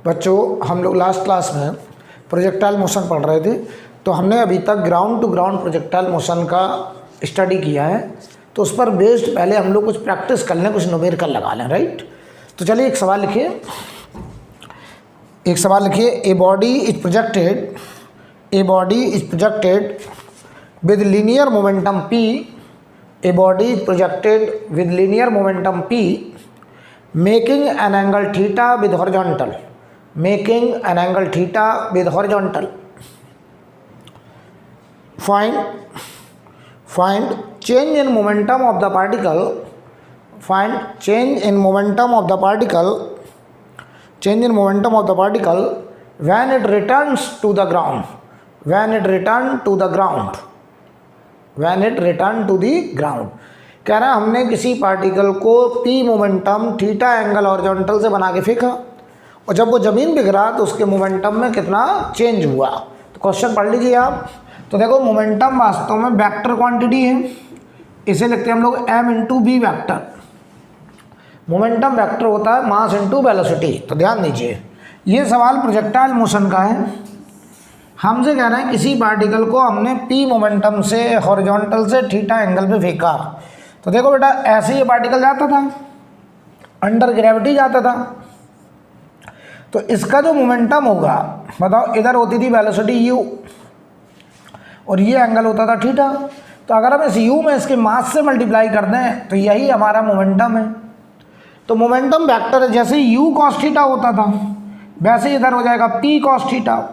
बच्चों हम लोग लास्ट क्लास में प्रोजेक्टाइल मोशन पढ़ रहे थे, तो हमने अभी तक ground to ground projectile motion का स्टडी किया है। तो उस पर बेस्ड पहले हम लोग कुछ प्रैक्टिस कर लें, कुछ न्यूमेरिकल लगा लें, राइट। तो चलिए एक सवाल लिखिए, a body is projected with linear momentum p, a body is projected with linear momentum p making an angle theta with horizontal, find change in momentum of the particle, when it returns to the ground, कह रहा है हमने किसी particle को p momentum theta angle horizontal से बना के फेंका, और जब वो ज़मीन पे गिरा तो उसके मोमेंटम में कितना चेंज हुआ। तो क्वेश्चन पढ़ लीजिए आप। तो देखो मोमेंटम वास्तव में वेक्टर क्वांटिटी है, इसे लिखते हैं हम लोग m into B vector. Momentum vector होता है मास इंटू वेलोसिटी। तो ध्यान दीजिए, ये सवाल प्रोजेक्टाइल मोशन का है। हमसे कह रहे हैं किसी पार्टिकल को हमने p मोमेंटम से हॉरिजॉन्टल से थीटा एंगल पे फेंका। तो देखो बेटा, ऐसे ये पार्टिकल जाता था, अंडर ग्रेविटी जाता था, तो इसका जो मोमेंटम होगा, बताओ, इधर होती थी वेलोसिटी u और ये एंगल होता था थीटा। तो अगर हम इस u में इसके मास से मल्टीप्लाई कर दें तो यही हमारा मोमेंटम है। तो मोमेंटम वेक्टर जैसे u cos थीटा होता था, वैसे इधर हो जाएगा p cos थीटा।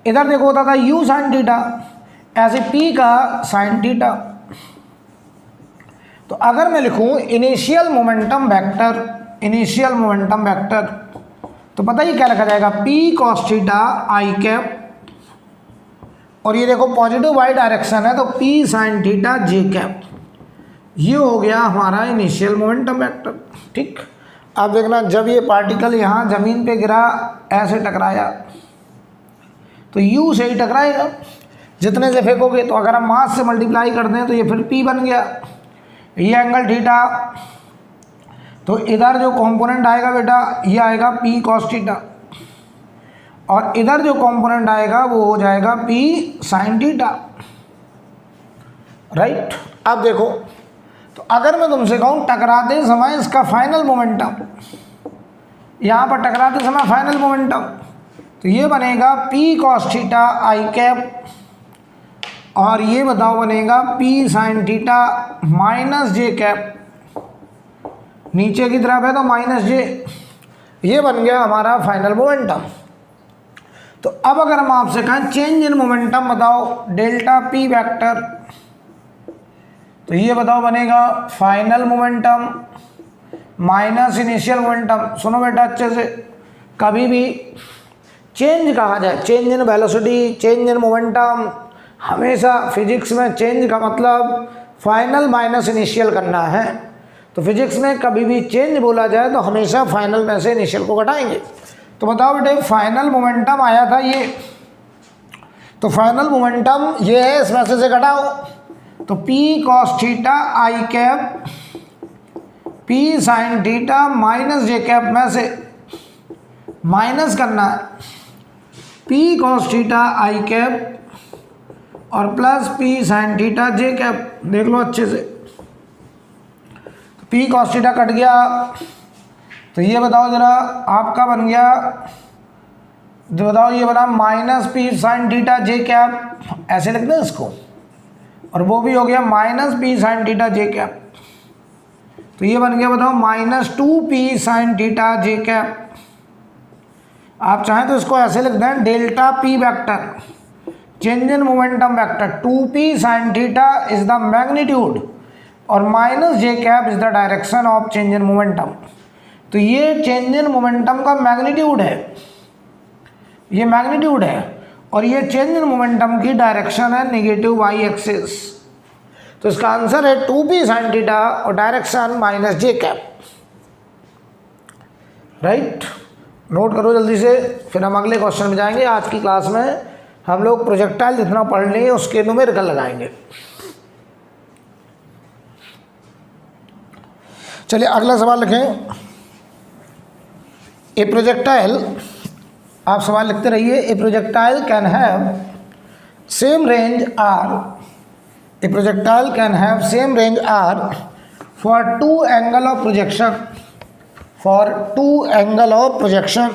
इधर देखो होता था u sin थीटा, ऐसे p का sin थीटा। तो अगर मैं लिखूं इनिशियल मोमेंटम वेक्टर, तो पता ही क्या लिखा जाएगा, p cos theta i cap, और ये देखो पॉजिटिव वाई डायरेक्शन है तो p sin theta j cap. ये हो गया हमारा इनिशियल मोमेंटम वेक्टर। ठीक, अब देखना, जब ये पार्टिकल यहाँ ज़मीन पे गिरा, ऐसे टकराया, तो u से ही टकराएगा जितने से फेंकोगे। तो अगर हम मास से मल्टीप्लाई कर दें तो ये फिर p बन गया, ये एंगल थीटा। तो इधर जो कंपोनेंट आएगा बेटा, ये आएगा p cos थीटा, और इधर जो कंपोनेंट आएगा वो हो जाएगा p sin थीटा, राइट। अब देखो, तो अगर मैं तुमसे कहूँ टकराते समय इसका फाइनल मोमेंटम, यहाँ पर टकराते समय फाइनल मोमेंटम, तो ये बनेगा p cos theta i cap, और ये बताओ बनेगा p sin theta minus j cap. नीचे की तरफ है तो माइनस जे, ये बन गया हमारा फाइनल मोमेंटम। तो अब अगर हम आपसे कहें चेंज इन मोमेंटम बताओ डेल्टा p वेक्टर, तो ये बताओ बनेगा final momentum minus initial momentum. सुनो बेटा अच्छे से, कभी भी चेंज कहा जाए, change in velocity, change in momentum, हमेशा फिजिक्स में चेंज का मतलब फाइनल माइनस इनिशियल करना है। तो फिजिक्स में कभी भी चेंज बोला जाए तो हमेशा फाइनल में से इनिशियल को घटाएंगे। तो बताओ बेटे, फाइनल मोमेंटम आया था ये, तो फाइनल मोमेंटम ये है, इसमें से घटाओ, तो p cos theta i cap p sin theta minus j cap में से माइनस करना है p cos theta i cap और plus p sin theta j cap. देख लो अच्छे से, p cos थीटा कट गया, तो ये बताओ जरा आपका बन गया, जो बताओ ये बना minus p sin theta j cap, ऐसे लिखते हैं इसको, और वो भी हो गया minus p sin theta j cap. तो ये बन गया बताओ minus 2p sin theta j cap. आप चाहें तो इसको ऐसे लिख दें, delta p vector change in momentum vector 2p sin theta is the magnitude और minus j cap is the direction of change in momentum. तो ये चेंज इन मोमेंटम का मैग्नीट्यूड है, ये मैग्नीट्यूड है, और ये चेंज इन मोमेंटम की डायरेक्शन है नेगेटिव वाई एक्सिस। तो इसका आंसर है 2p sin थीटा और direction minus j cap, right. Note करो जल्दी से, फिर हम अगले क्वेश्चन में जाएंगे। आज की क्लास में हम लोग प्रोजेक्टाइल जितना पढ़ लेंगे उसके न्यूमेरिकल लगाएंगे। चलिए अगला सवाल लिखें। ए प्रोजेक्टाइल, आप सवाल लिखते रहिए, a projectile can have same range R, a projectile can have same range R for two angle of projection, for two angle of projection,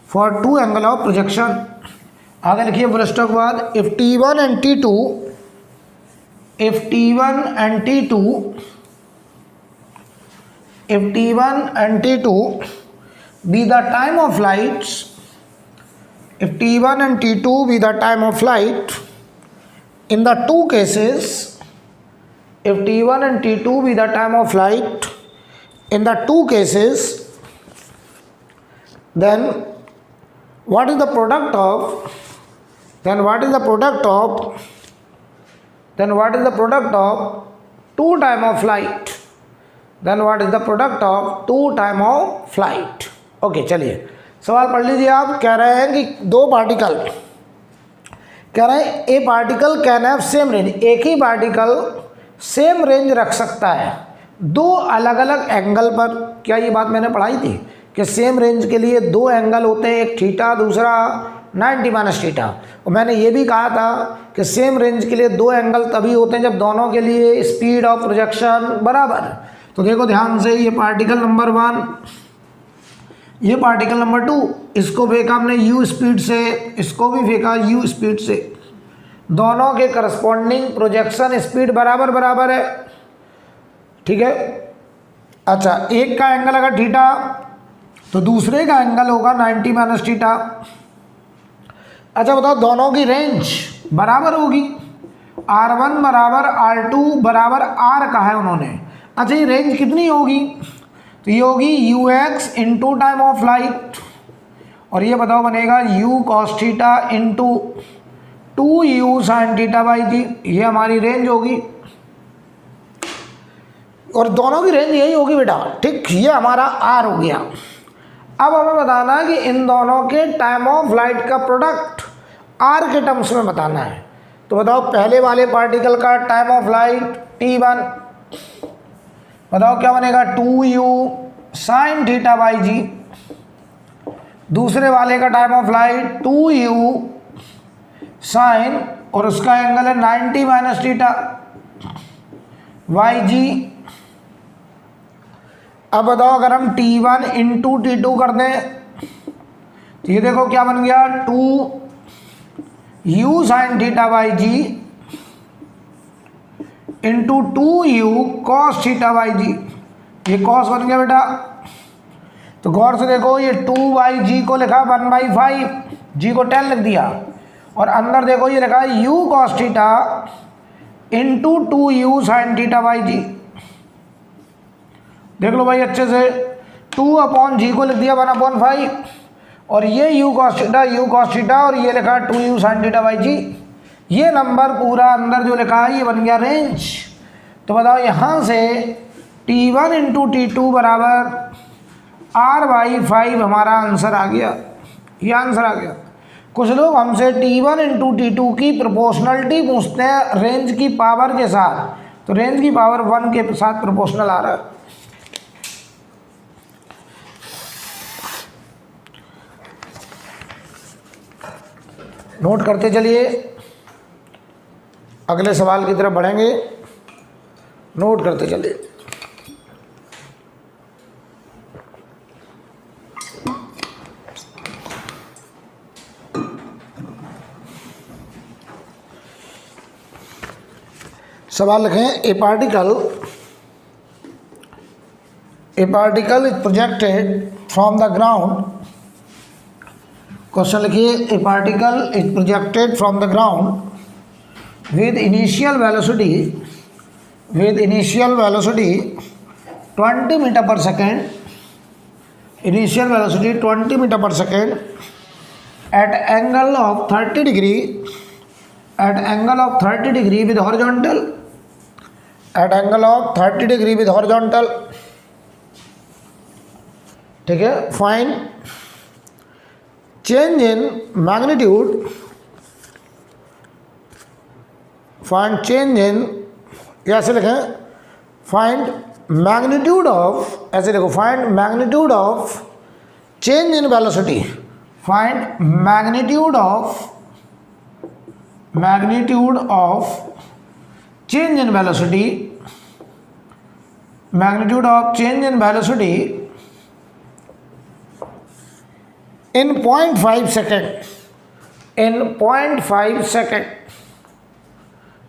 for two angle of projection. आगे लिखिए फुल स्टॉप के बाद, if T1 and T2, if T1 and T2, if T1 and T2 be the time of flights, if T1 and T2 be the time of flight, in the two cases, if T1 and T2 be the time of flight, in the two cases, then what is the product of, then what is the product of, then what is the product of two time of flight, then what is the product of two time of flight। Okay चलिए सवाल पढ़ लीजिए आप। कह रहे हैं कि दो पार्टिकल, कह रहे हैं ए particle can have same range, एक ही पार्टिकल सेम रेंज रख सकता है दो अलग अलग एंगल पर। क्या ये बात मैंने पढ़ाई थी कि सेम रेंज के लिए दो एंगल होते हैं, एक थीटा दूसरा 90 माइनस थीटा। और मैंने ये भी कहा था कि सेम रेंज के लिए दो एंगल तभी होते हैं जब दोनों के लिए स्पीड ऑफ प्रोजेक्शन बराबर। तो देखो ध्यान से, ये पार्टिकल नंबर 1, ये पार्टिकल नंबर 2, इसको फेंका हमने u स्पीड से, इसको भी फेंका u स्पीड से, दोनों के करस्पॉन्डिंग प्रोजेक्शन स्पीड बराबर बराबर है, ठीक है। अच्छा, एक का एंगल अगर थीटा तो दूसरे का एंगल होगा 90 माइनस थीटा। अच्छा बताओ, दोनों की रेंज बराबर होगी, R1 बराबर R2 बराबर R कहा है उन्होंने। अच्छा, ये रेंज कितनी होगी? तो ये होगी ux into time of flight, और ये बताओ बनेगा u cos theta into 2u sin theta by g, ये हमारी रेंज होगी। और दोनों की रेंज यही होगी बेटा, ठीक। ये हमारा R हो गया। अब हमें बताना है कि इन दोनों के टाइम ऑफ फ्लाइट का प्रोडक्ट R के टर्म्स में बताना है। तो बताओ, पहले वाले पार्टिकल का टाइम ऑफ फ्लाइट T1, बताओ क्या बनेगा 2u sin थीटा बाई जी, दूसरे वाले का time of flight 2u sin, और उसका एंगल है 90 माइनस थीटा बाई जी। अब बताओ, अगर हम T1 इंटू T2 कर दें तो ये देखो क्या बन गया 2u sin theta by g into 2u cos theta by g, ये cos बन गया बेटा। तो गौर से देखो, ये 2/g को लिखा 1/5, g को 10 लिख दिया, और अंदर देखो ये लिखा है u cos theta into 2u sin theta by g. देख लो भाई अच्छे से, 2/g को लिख दिया 1/5, और ये u cos थीटा और ये लिखा 2u sin theta by g. ये नंबर पूरा अंदर जो लिखा है ये बन गया रेंज। तो बताओ यहाँ से T1 इंटू T2 बराबर R/5 हमारा आंसर आ गया, ये आंसर आ गया। कुछ लोग हमसे T1 इंटू T2 की प्रोपोर्शनलिटी पूछते हैं रेंज की पावर के साथ, तो रेंज की पावर 1 के साथ प्रोपोर्शनल आ रहा है। नोट करते चलिए, अगले सवाल की तरफ बढ़ेंगे, नोट करते चलिए। सवाल लिखें, a particle is projected from the ground. Question लिखिए, a particle is projected from the ground with initial velocity 20 meter per second, initial velocity 20 meter per second at angle of 30 degree, at angle of 30 degree with horizontal, at angle of 30 degree with horizontal, ठीक है। Find change in magnitude, find change in, कैसे लिखें, find magnitude of, ऐसे देखो, find magnitude of change in velocity, find magnitude of change in velocity, magnitude of change in velocity in 0.5 second, in 0.5 second,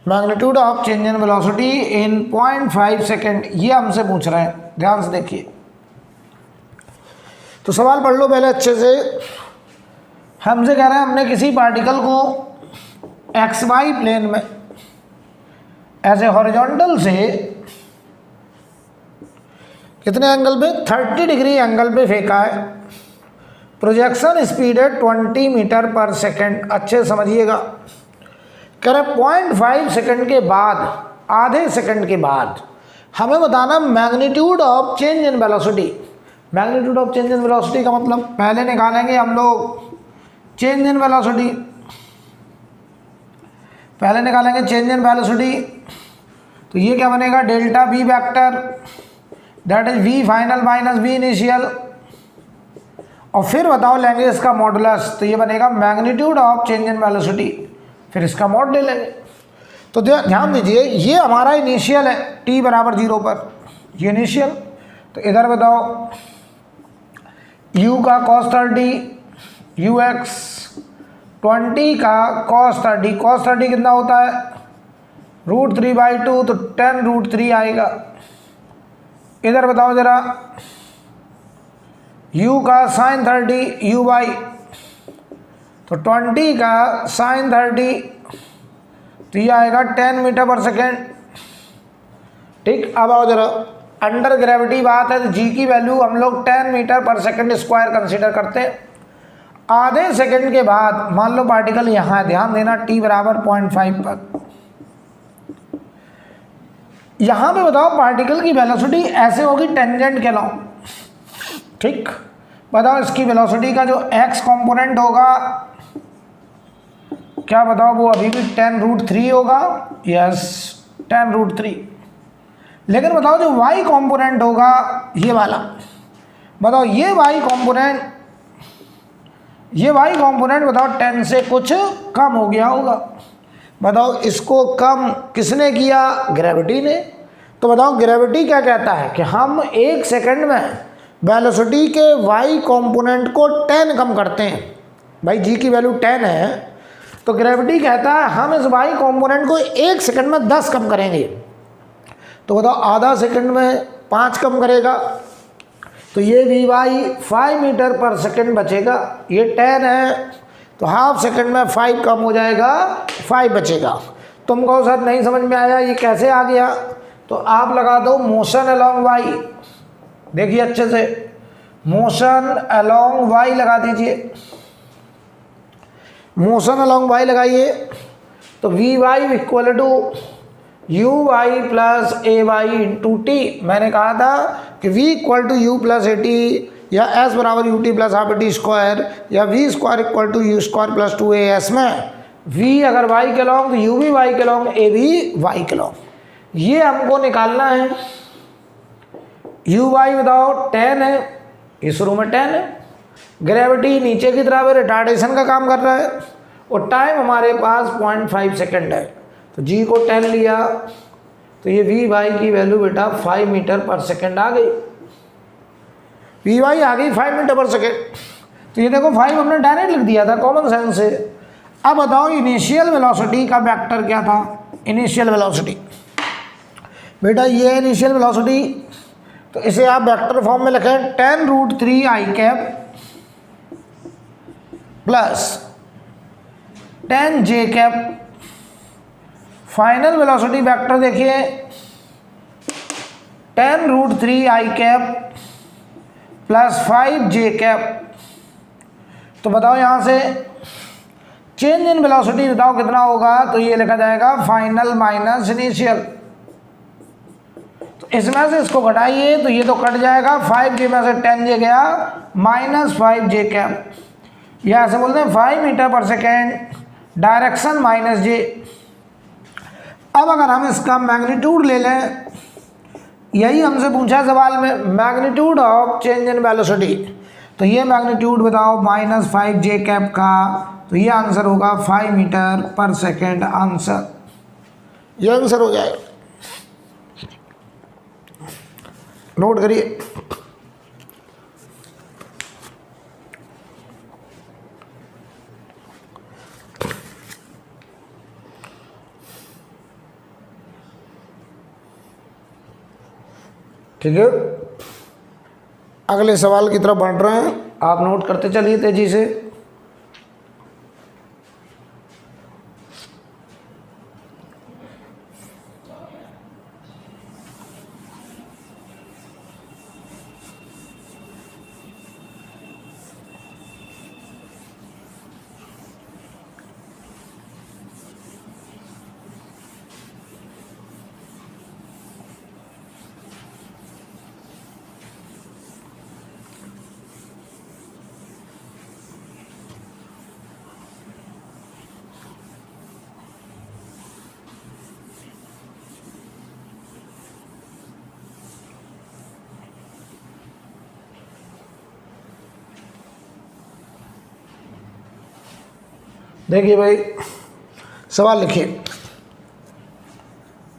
magnitude of change in velocity in 0.5 second, ये हमसे पूछ रहे हैं, ध्यान से देखिए। तो सवाल पढ़ लो पहले अच्छे से। हमसे कह रहे हैं हमने किसी पार्टिकल को एक्स वाई प्लेन में ऐसे हॉरिजॉन्टल से कितने एंगल पे, 30 डिग्री एंगल पे फेंका है। प्रोजेक्शन स्पीड है 20 मीटर पर सेकेंड। अच्छे समझिएगा, कह रहे 0.5 सेकेंड के बाद, आधे सेकेंड के बाद हमें बताना magnitude of change in velocity. Magnitude of change in velocity का मतलब पहले निकालेंगे हम लोग चेंज इन वेलोसिटी, पहले निकालेंगे चेंज इन वेलोसिटी। तो ये क्या बनेगा, delta v vector, that is v final minus v initial, और फिर बताओ लेंगे इसका मॉडुलस। तो ये बनेगा magnitude of change in velocity, फिर इसका मॉड ले लेंगे। तो ध्यान दीजिए, ये हमारा इनिशियल है t बराबर 0 पर, ये इनिशियल। तो इधर बताओ u का cos 30, ux 20 का cos 30, cos 30 कितना होता है √3/2, तो 10√3 आएगा। इधर बताओ जरा u का sin 30 uy, तो 20 का sin 30, तो ये आएगा 10 मीटर पर सेकेंड। ठीक, अब आओ जरा, अंडर ग्रेविटी बात है तो g की वैल्यू हम लोग 10 मीटर पर सेकेंड स्क्वायर कंसीडर करते हैं। आधे सेकेंड के बाद मान लो पार्टिकल यहाँ है, ध्यान देना, t बराबर 0.5 पर। यहाँ पे बताओ पार्टिकल की वेलोसिटी ऐसे होगी टेंजेंट के लॉन्ग। ठीक, बताओ इसकी वेलोसिटी का जो x कंपोनेंट होगा क्या बताओ, वो अभी भी 10√3 होगा। यस, 10√3। लेकिन बताओ जो y कंपोनेंट होगा ये वाला, बताओ ये y कंपोनेंट बताओ 10 से कुछ कम हो गया होगा। बताओ इसको कम किसने किया, ग्रेविटी ने। तो बताओ ग्रेविटी क्या कहता है कि हम 1 सेकंड में वेलोसिटी के y कंपोनेंट को 10 कम करते हैं। भाई g की वैल्यू 10 है, तो ग्रेविटी कहता है हम इस y कंपोनेंट को 1 सेकंड में 10 कम करेंगे। तो बताओ आधा सेकंड में 5 कम करेगा, तो ये vy 5 मीटर पर सेकंड बचेगा। ये 10 है, तो हाफ सेकंड में 5 कम हो जाएगा, 5 बचेगा। तुम कहो सर नहीं समझ में आया, ये कैसे आ गया, तो आप लगा दो मोशन अलोंग y। देखिए अच्छे से, मोशन अलोंग y लगा दीजिए, मोशन अलोंग y लगाइए। तो vy equal to uy plus ay into t. मैंने कहा था कि v equal to u plus a t, या s बराबर u t plus half a t square, या v square equal to u square plus 2as में v अगर y के लॉन्ग तो u भी y के लॉन्ग, a भी y के लॉन्ग। ये हमको निकालना है। uy बताओ 10 है, इस शुरू में 10 है, ग्रेविटी नीचे की तरफ रिटार्डेशन का काम कर रहा है, और टाइम हमारे पास 0.5 सेकेंड है। तो g को 10 लिया, तो ये vy की वैल्यू बेटा 5 मीटर पर सेकेंड आ गई। vy आ गई 5 मीटर पर सेकेंड। तो ये देखो 5 हमने डायरेक्ट लिख दिया था कॉमन सेंस से। अब बताओ इनिशियल वेलोसिटी का वेक्टर क्या था, इनिशियल वेलोसिटी बेटा ये इनिशियल वेलोसिटी, तो इसे आप वेक्टर फॉर्म में लिखें 10√3 i cap plus 10 j cap. Final velocity vector देखिए 10√3 i cap plus 5 j cap. तो बताओ यहाँ से चेंज इन वेलोसिटी बताओ कितना होगा, तो ये लिखा जाएगा फाइनल माइनस इनिशियल। तो इसमें से इसको घटाइए तो ये तो कट जाएगा, 5j में से 10j गया, माइनस 5j कैप। या ऐसे बोलते हैं 5 मीटर पर सेकेंड, डायरेक्शन माइनस j। अब अगर हम इसका मैग्नीट्यूड ले लें, यही हमसे पूछा सवाल में, magnitude of change in velocity. तो ये मैग्नीट्यूड बताओ -5 कैप का, तो ये आंसर होगा 5 मीटर पर सेकेंड आंसर, ये आंसर हो जाएगा। नोट करिए। ठीक है, अगले सवाल की तरफ बढ़ रहे हैं, आप नोट करते चलिए तेजी से। देखिए भाई, सवाल लिखिए,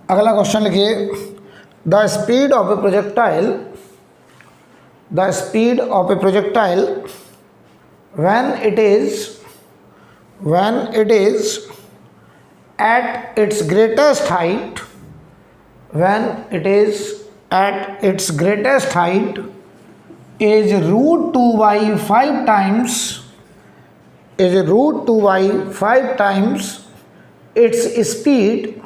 अगला क्वेश्चन लिखिए। The speed of A projectile, the speed of A projectile when it is at its greatest height, when it is at its greatest height is root 2 by 5 times, is root 2 by 5 times its speed,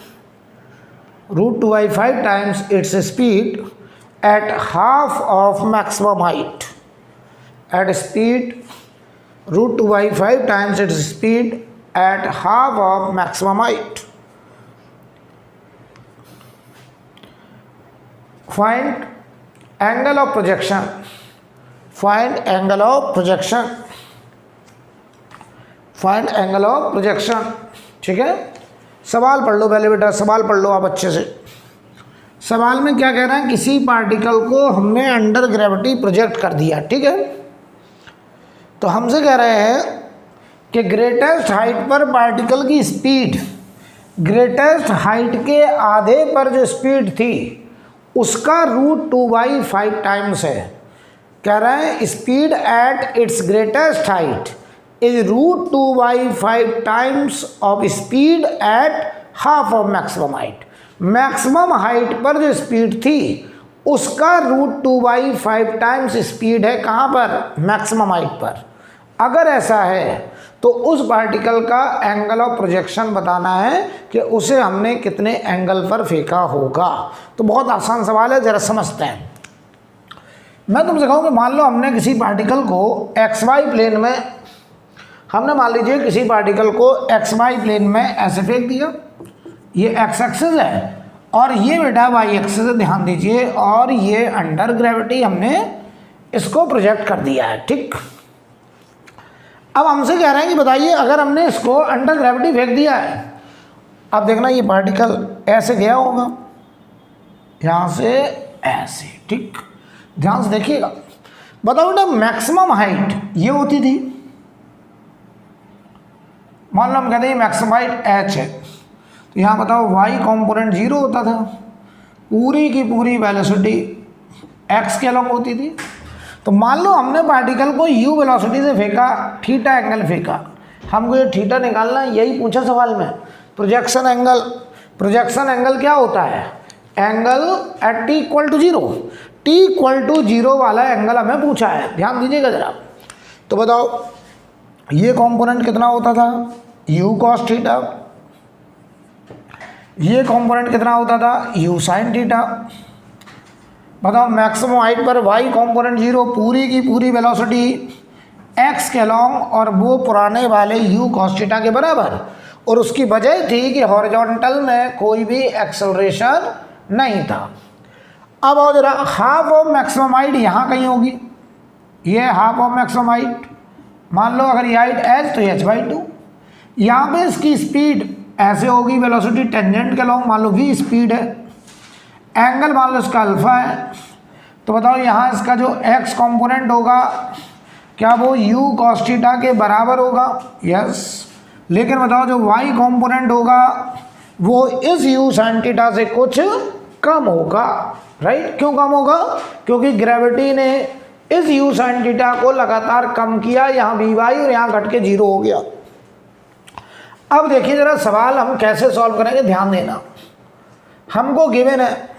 root 2 by 5 times its speed at half of maximum height, at speed root 2 by 5 times its speed at half of maximum height. Find angle of projection, find angle of projection, find angle of projection। ठीक है, सवाल पढ़ लो पहले बेटा, सवाल पढ़ लो आप अच्छे से। सवाल में क्या कह रहा है, किसी पार्टिकल को हमने अंडर ग्रेविटी प्रोजेक्ट कर दिया, ठीक है। तो हमसे कह रहे हैं कि ग्रेटेस्ट हाइट पर पार्टिकल की स्पीड, ग्रेटेस्ट हाइट के आधे पर जो स्पीड थी उसका रूट 2 by 5 टाइम्स है। कह रहे हैं speed at its greatest height is root 2 by 5 times of speed at half of maximum height. Maximum height पर जो स्पीड थी उसका रूट 2 by 5 टाइम्स स्पीड है कहाँ पर, मैक्सिमम हाइट पर। अगर ऐसा है तो उस पार्टिकल का एंगल ऑफ प्रोजेक्शन बताना है कि उसे हमने कितने एंगल पर फेंका होगा। तो बहुत आसान सवाल है, जरा समझते हैं। मैं तुमसे कहूँ कि मान लो हमने किसी पार्टिकल को XY प्लेन में, हमने मान लीजिए किसी पार्टिकल को XY प्लेन में ऐसे फेंक दिया, ये X एक्सिस है और ये बेटा Y एक्सिस है, ध्यान दीजिए, और ये अंडर ग्रेविटी हमने इसको प्रोजेक्ट कर दिया है, ठीक। अब हमसे कह रहे हैं कि बताइए अगर हमने इसको अंडर ग्रेविटी फेंक दिया है, अब देखना ये पार्टिकल ऐसे गया होगा, यहाँ से ऐसे, ठीक। ध्यान से देखिएगा, बताओ बेटा मैक्सिमम हाइट ये होती थी, मान लो हम कहते हैं मैक्सिमम हाइट h है, तो यहाँ बताओ y कॉम्पोनेंट 0 होता था, पूरी की पूरी वेलोसिटी x के अलॉन्ग होती थी। तो मान लो हमने पार्टिकल को u वेलोसिटी से फेंका, थीटा एंगल फेंका, हमको ये थीटा निकालना है, यही पूछा सवाल में। प्रोजेक्शन एंगल, प्रोजेक्शन एंगल क्या होता है, angle at t equal to 0, t equal to 0 वाला एंगल हमें पूछा है, ध्यान दीजिएगा जरा। तो बताओ ये कंपोनेंट कितना होता था, u cos थीटा, ये कंपोनेंट कितना होता था, u sin थीटा। बताओ मैक्सिमम हाइट पर y कंपोनेंट 0, पूरी की पूरी वेलोसिटी x के लॉन्ग और वो पुराने वाले u cos थीटा के बराबर, और उसकी वजह थी कि हॉरिजॉन्टल में कोई भी एक्सेलरेशन नहीं था। अब और जरा हाफ ऑफ मैक्सिमम हाइट यहाँ कहीं होगी, ये हाफ ऑफ मैक्सिमम हाइट, मान लो अगर ये हाइट h तो ये h/2, यहाँ पे इसकी स्पीड ऐसे होगी, वेलोसिटी टेंजेंट के लॉन्ग मान लो v स्पीड है, एंगल मान लो इसका अल्फा है, तो बताओ यहाँ इसका जो x कंपोनेंट होगा क्या वो u cos थीटा के बराबर होगा? यस। लेकिन बताओ जो y कंपोनेंट होगा वो इस u sin थीटा से कुछ कम होगा, राइट? क्यों कम होगा? क्योंकि ग्रेविटी ने इस u sin थीटा को लगातार कम किया, यहाँ vy और यहाँ घट के 0 हो गया। अब देखिए जरा सवाल हम कैसे सॉल्व करेंगे, ध्यान देना। हमको गिवन है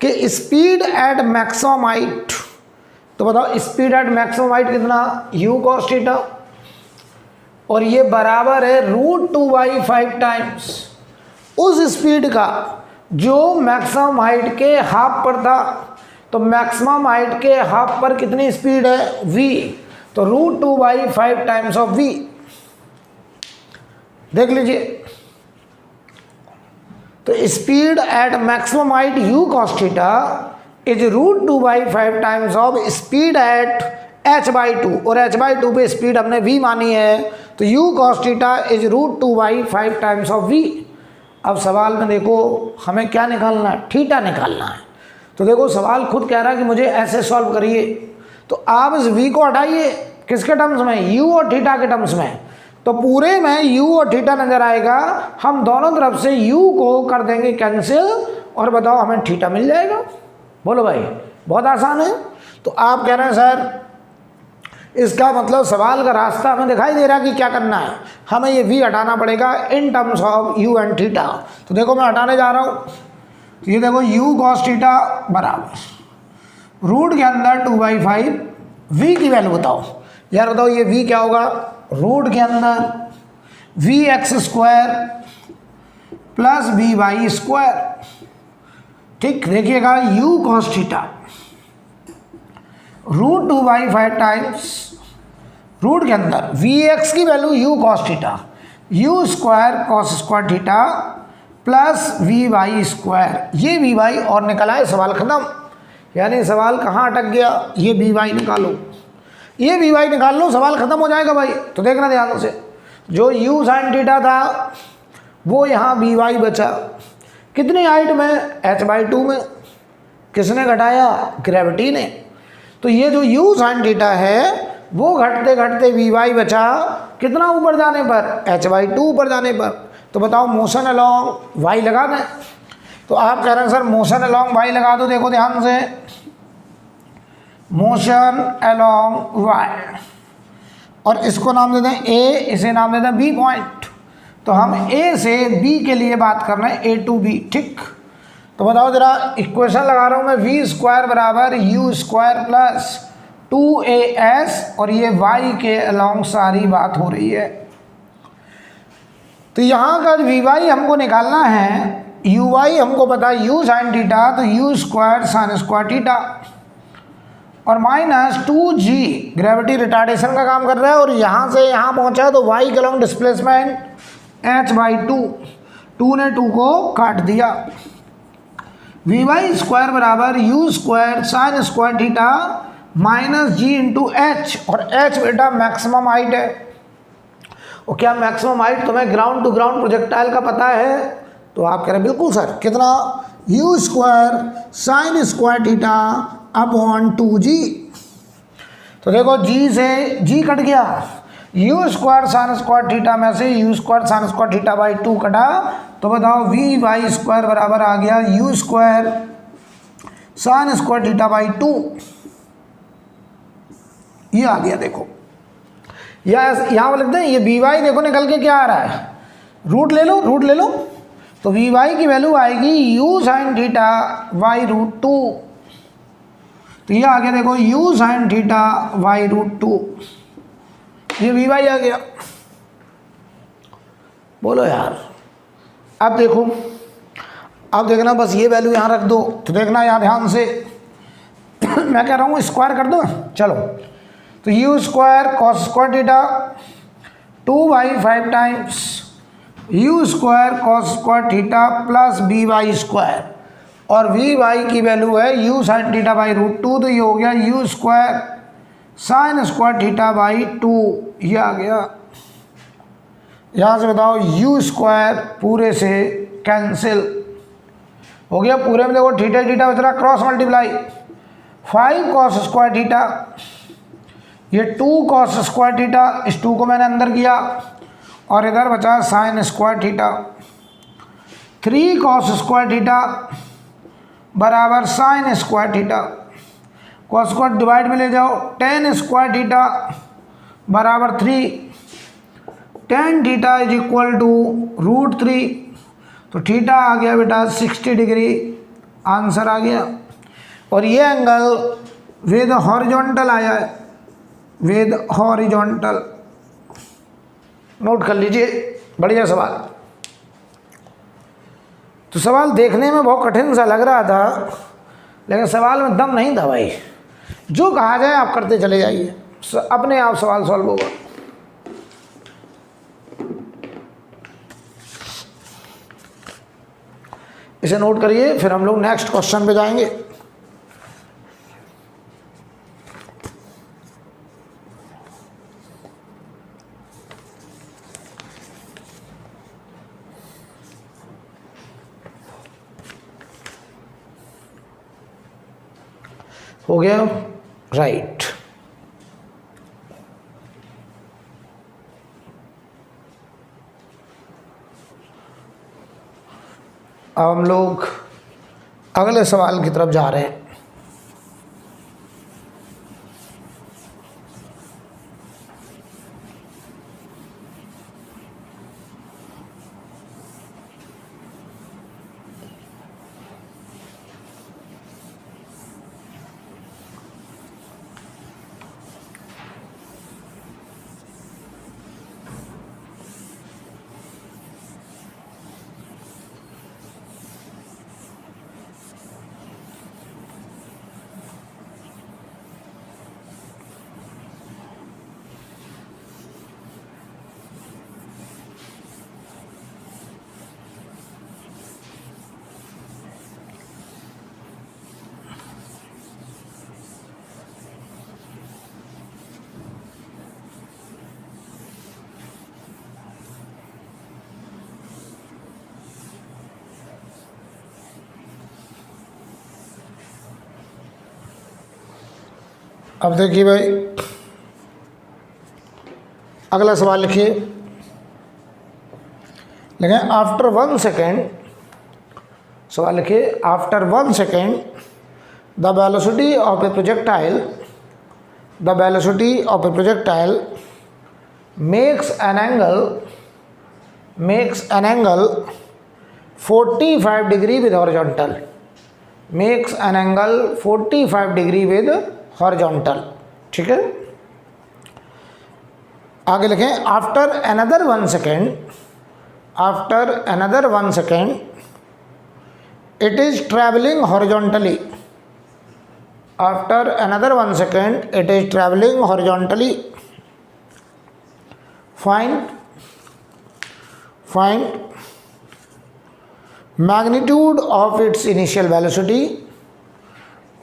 कि स्पीड एट मैक्सिमम हाइट, तो बताओ स्पीड एट मैक्सिमम हाइट कितना? u cos थीटा, और ये बराबर है √2/5 टाइम्स उस स्पीड का जो मैक्सिमम हाइट के हाफ पर था। तो मैक्सिमम हाइट के हाफ पर कितनी स्पीड है? v, तो √2/5 टाइम्स ऑफ v। देख लीजिए, तो speed at maximum height u cos theta is √2/5 times of speed eight h/2, और h/2 पे स्पीड हमने v मानी है, तो u cos theta is √2/5 times of v। अब सवाल में देखो हमें क्या निकालना है? थीटा निकालना है। तो देखो सवाल खुद कह रहा है कि मुझे ऐसे सॉल्व करिए, तो आप इस v को हटाइए, किसके टर्म्स में? u और थीटा के टर्म्स में। तो पूरे में u और थीटा नजर आएगा, हम दोनों तरफ से u को कर देंगे कैंसिल, और बताओ हमें थीटा मिल जाएगा। बोलो भाई, बहुत आसान है। तो आप कह रहे हैं सर इसका मतलब सवाल का रास्ता हमें दिखाई दे रहा है कि क्या करना है, हमें ये v हटाना पड़ेगा in terms of u and theta. तो देखो मैं हटाने जा रहा हूँ, ये देखो u cos थीटा बराबर रूट के अंदर 2/5, v की वैल्यू बताओ यार, बताओ ये v क्या होगा? रूट के अंदर vx² प्लस vy²। ठीक, देखिएगा u cos theta √2/5 times root के अंदर vx की value u cos theta, u² cos² theta plus vy²। ये vy और निकला है, सवाल खत्म। यानी सवाल कहाँ अटक गया? ये vy निकालो, ये vy निकाल लो, सवाल खत्म हो जाएगा भाई। तो देखना ध्यान से, जो u sin थीटा था वो यहाँ vy बचा, कितनी हाइट में? h/2 में। किसने घटाया? ग्रेविटी ने। तो ये जो u sin थीटा है वो घटते घटते vy बचा, कितना ऊपर जाने पर? h/2 ऊपर जाने पर। तो बताओ मोशन अलोंग y लगा दें। तो आप कह रहे हैं सर मोशन अलोंग y लगा दो, देखो ध्यान से, मोशन अलोंग y, और इसको नाम दे दें a, इसे नाम दे दें b पॉइंट। तो हम a से b के लिए बात कर रहे हैं, a to b। ठीक, तो बताओ जरा, इक्वेशन लगा रहा हूँ मैं, v² बराबर u² प्लस 2as, और ये y के अलोंग सारी बात हो रही है। तो यहाँ का vy हमको निकालना है, uy हमको पता है u sin थीटा, तो u² sin² थीटा, और माइनस 2g ग्रेविटी रिटार्डेशन का काम कर रहा है, और यहाँ से यहाँ पहुँचा तो y के अलोंग डिस्प्लेसमेंट h/2, 2 ने 2 को काट दिया। vy² बराबर u² sin² theta minus g into h, और h बेटा मैक्सिमम हाइट है। और क्या मैक्सिमम हाइट तुम्हें ग्राउंड टू ग्राउंड प्रोजेक्टाइल का पता है? तो आप कह रहे हैं बिल्कुल सर, कितना? u² sin² theta upon 2g। तो देखो g से g कट गया, u² sin² थीटा में से u² sin² थीटा बाई 2 कटा, तो बताओ vy² बराबर आ गया u² sin² थीटा बाई 2। ये आ गया, देखो यहाँ पर लिखते हैं, ये vy देखो निकल के क्या आ रहा है? रूट ले लो, रूट ले लो, तो vy की वैल्यू आएगी u sin थीटा y√2। तो ये आ गया देखो u sin थीटा y√2, ये vy आ गया। बोलो यार, अब देखो, अब देखना, बस ये वैल्यू यहाँ रख दो। तो देखना यहाँ ध्यान से मैं कह रहा हूँ स्क्वायर कर दो, चलो। तो u² cos² theta 2/5 times u² cos² theta plus vy², और vy की वैल्यू है u sin थीटा by√2, तो ये हो गया u² sin² थीटा बाई 2। ये आ गया। यहाँ से बताओ u² पूरे से कैंसिल, हो गया। पूरे में देखो थीटा थीटा बच रहा, cross multiply 5 cos square theta, ये 2 cos स्क्वायर थीटा, इस 2 को मैंने अंदर किया, और इधर बचा sine square theta. 3 cos square theta बराबर sine square theta, cos square divide में ले जाओ, tan स्क्वायर थीटा बराबर 3, tan theta is equal to √3, तो थीटा आ गया बेटा 60 डिग्री, आंसर आ गया। और ये एंगल विद हॉरिजॉन्टल आया है, विद हॉरिजॉन्टल, नोट कर लीजिए। बढ़िया सवाल। तो सवाल देखने में बहुत कठिन सा लग रहा था, लेकिन सवाल में दम नहीं था भाई, जो कहा जाए आप करते चले जाइए, अपने आप सवाल सॉल्व होगा। इसे नोट करिए, फिर हम लोग नेक्स्ट क्वेश्चन पे जाएंगे। हो गया, राइट। अब हम लोग अगले सवाल की तरफ जा रहे हैं। अब देखिए भाई, अगला सवाल लिखिए। लेकिन आफ्टर 1 सेकेंड, सवाल लिखिए, after 1 second the velocity of A projectile, the velocity of A projectile makes an angle 45 degree with horizontal, makes an angle 45 degree with horizontal. ठीक है, आगे लिखें, after another 1 second, after another 1 second it is travelling horizontally, after another 1 second it is travelling horizontally, find magnitude of its initial velocity,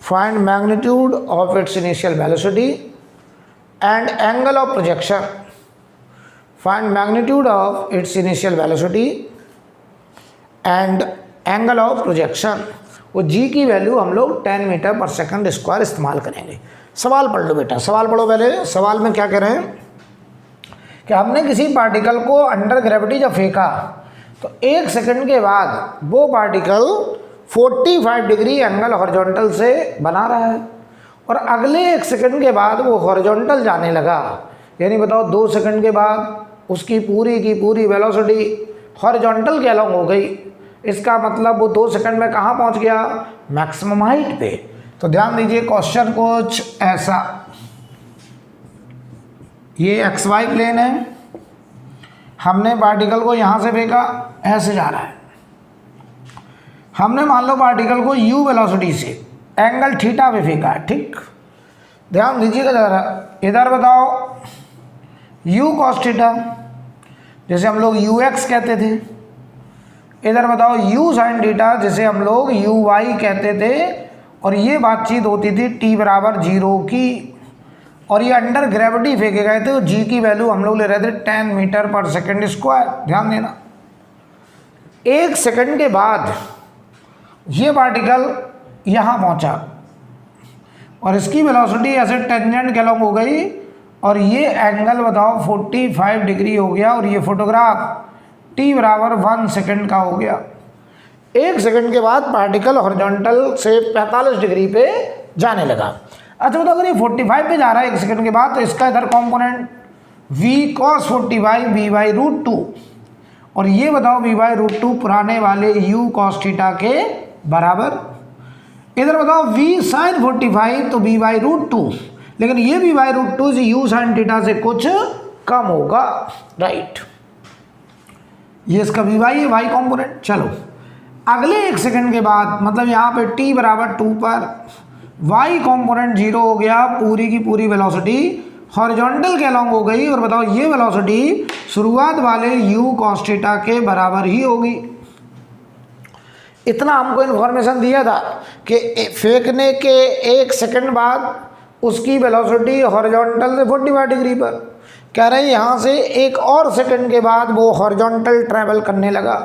find magnitude of its initial velocity and angle of projection, find magnitude of its initial velocity and angle of projection। वो g की value हम लोग 10 metre पर second square इस्तेमाल करेंगे। सवाल पढ़ लो बेटा, सवाल पढ़ो पहले। सवाल में क्या कह रहे हैं कि हमने किसी पार्टिकल को अंडर ग्रेविटी जब फेंका तो 1 सेकंड के बाद वो पार्टिकल 45 डिग्री एंगल हॉरिजॉन्टल से बना रहा है, और अगले 1 सेकंड के बाद वो हॉरिजॉन्टल जाने लगा, यानी बताओ 2 सेकंड के बाद उसकी पूरी की पूरी वेलोसिटी हॉरिजॉन्टल के अलॉन्ग हो गई। इसका मतलब वो 2 सेकंड में कहाँ पहुँच गया, मैक्सिमम हाइट पे। तो ध्यान दीजिए, क्वेश्चन कुछ ऐसा, ये XY प्लेन है, हमने पार्टिकल को यहाँ से फेंका, ऐसे जा रहा है, हमने मान लो पार्टिकल को u वेलोसिटी से एंगल थीटा पे फेंका है। ठीक, ध्यान दीजिएगा ज़रा, इधर बताओ u cos थीटा, जैसे हम लोग ux कहते थे, इधर बताओ u sin थीटा, जैसे हम लोग uy कहते थे, और ये बातचीत होती थी t बराबर 0 की, और ये अंडर ग्रेविटी फेंके गए थे, तो g की वैल्यू हम लोग ले रहे थे 10 मीटर पर सेकेंड स्क्वायर। ध्यान देना, 1 सेकंड के बाद ये पार्टिकल यहाँ पहुँचा और इसकी वेलोसिटी ऐसे टेंजेंट के अलॉन्ग हो गई और ये एंगल बताओ 45 डिग्री हो गया और ये फोटोग्राफ t बराबर 1 सेकेंड का हो गया। 1 सेकेंड के बाद पार्टिकल हॉरिजॉन्टल से 45 डिग्री पे जाने लगा। अच्छा बताओ अगर ये 45 पे जा रहा है 1 सेकेंड के बाद तो इसका इधर कॉम्पोनेंट v cos 45 v/√2 और ये बताओ v/√2 पुराने वाले u cos थीटा के बराबर। इधर बताओ v sin 45 तो v/√2 लेकिन ये v/√2 से u sin थीटा से कुछ कम होगा, राइट। ये इसका vy है, y कॉम्पोनेंट। चलो अगले 1 सेकंड के बाद मतलब यहाँ पे t बराबर 2 पर y कॉम्पोनेंट 0 हो गया, पूरी की पूरी वेलोसिटी हॉरिजॉन्टल के अलॉन्ग हो गई और बताओ ये वेलोसिटी शुरुआत वाले u cos थीटा के बराबर ही होगी। इतना हमको इन्फॉर्मेशन दिया था कि फेंकने के 1 सेकंड बाद उसकी वेलोसिटी हॉरिजॉन्टल से 45 डिग्री पर, कह रहे हैं यहाँ से 1 और सेकंड के बाद वो हॉरिजॉन्टल ट्रैवल करने लगा,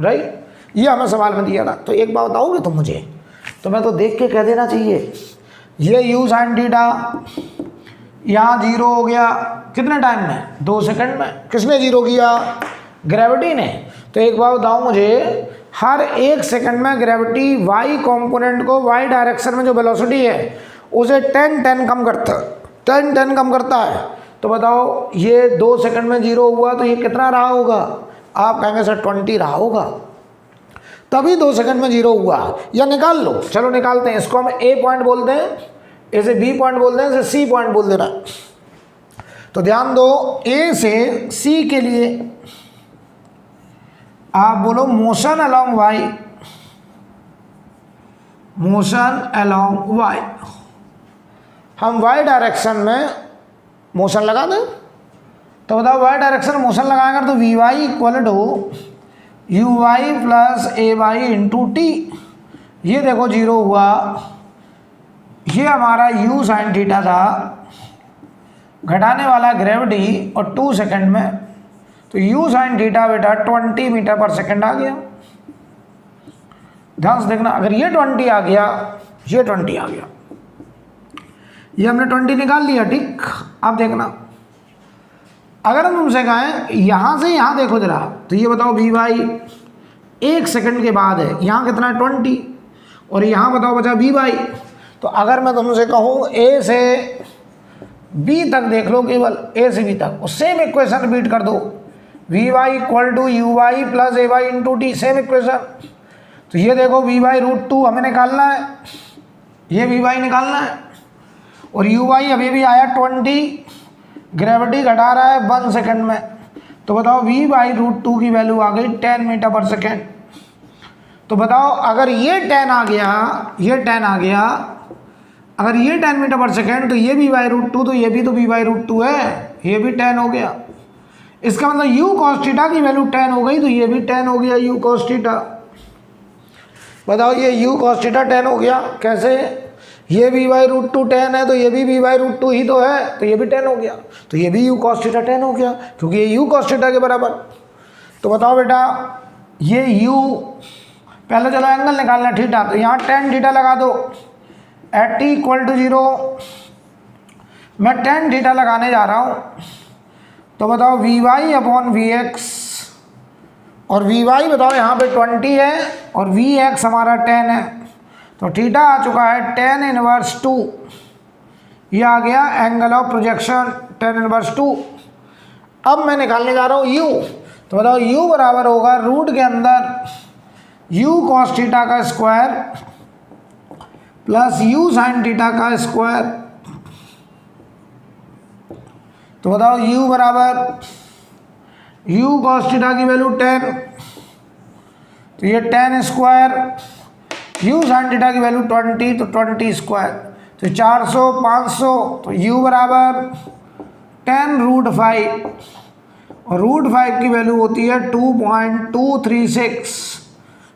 राइट। ये हमें सवाल में दिया था। तो एक बात बताओगे तुम मुझे, तो मैं तो देख के कह देना चाहिए ये u sin थीटा यहाँ 0 हो गया कितने टाइम में, 2 सेकंड में। किसने 0 किया, ग्रेविटी ने। तो एक बात बताओ मुझे, हर 1 सेकंड में ग्रेविटी y कंपोनेंट को y डायरेक्शन में जो वेलोसिटी है उसे 10 कम करता है। तो बताओ ये 2 सेकंड में 0 हुआ तो ये कितना रहा होगा, आप कहेंगे सर 20 रहा होगा, तभी 2 सेकंड में 0 हुआ। या निकाल लो, चलो निकालते हैं। इसको हम a पॉइंट बोलते हैं, इसे b पॉइंट बोलते हैं, इसे c पॉइंट बोल देना। तो ध्यान दो, a से c के लिए आप बोलो मोशन अलोंग y, हम y डायरेक्शन में मोशन लगा दें। तो बताओ y डायरेक्शन मोशन लगाएंगे तो vy equal to uy plus ay into t. ये देखो 0 हुआ, ये हमारा u sin थीटा था, घटाने वाला ग्रेविटी और 2 सेकंड में, तो u sin थीटा बेटा 20 मीटर पर सेकंड आ गया। ध्यान से देखना, अगर ये 20 आ गया, ये 20 आ गया, ये हमने 20 निकाल लिया, ठीक। अब देखना, अगर हम तुमसे कहें यहाँ से यहाँ देखो जरा, तो ये बताओ vy 1 सेकंड के बाद है, यहाँ कितना है 20 और यहाँ बताओ बचा vy। तो अगर मैं तुमसे कहूँ a से b तक देख लो, केवल a से b तक, उस सेम इक्वेशन रिपीट कर दो, vy equal to uy plus ay into t, same equation. तो ये देखो v/√2 हमें निकालना है, ये vy निकालना है और uy अभी भी आया 20, ग्रेविटी घटा रहा है 1 सेकंड में। तो बताओ v/√2 की वैल्यू आ गई 10 मीटर पर सेकंड। तो बताओ अगर ये 10 आ गया, ये 10 आ गया, अगर ये 10 मीटर पर सेकंड तो ये v/√2, तो ये भी तो v/√2 है, ये भी 10 हो गया। इसका मतलब u cos थीटा की वैल्यू 10 हो गई, तो ये भी 10 हो गया u cos थीटा। बताओ ये u cos थीटा 10 हो गया कैसे, ये v/√2 10 है तो ये भी v/√2 ही तो है, तो ये भी 10 हो गया। तो ये भी u cos थीटा 10 हो गया क्योंकि ये u cos थीटा के बराबर। तो बताओ बेटा ये u, पहले चलो एंगल निकालना थीटा, तो यहाँ 10 थीटा लगा दो एट t इक्वल टू 0। मैं 10 थीटा लगाने जा रहा हूँ, तो बताओ vy अपॉन vx, और vy बताओ यहाँ पे 20 है और vx हमारा 10 है, तो थीटा आ चुका है 10 इनवर्स 2। ये आ गया एंगल ऑफ प्रोजेक्शन 10 इनवर्स 2। अब मैं निकालने जा रहा हूँ u, तो बताओ u बराबर होगा रूट के अंदर u cos थीटा का square plus u sin theta का स्क्वायर। तो बताओ u बराबर u cos थीटा की वैल्यू 10, तो ये 10 स्क्वायर, u sin थीटा की वैल्यू 20, तो 20 स्क्वायर, तो 400 500, तो u बराबर 10√5 और √5 की वैल्यू होती है 2.236।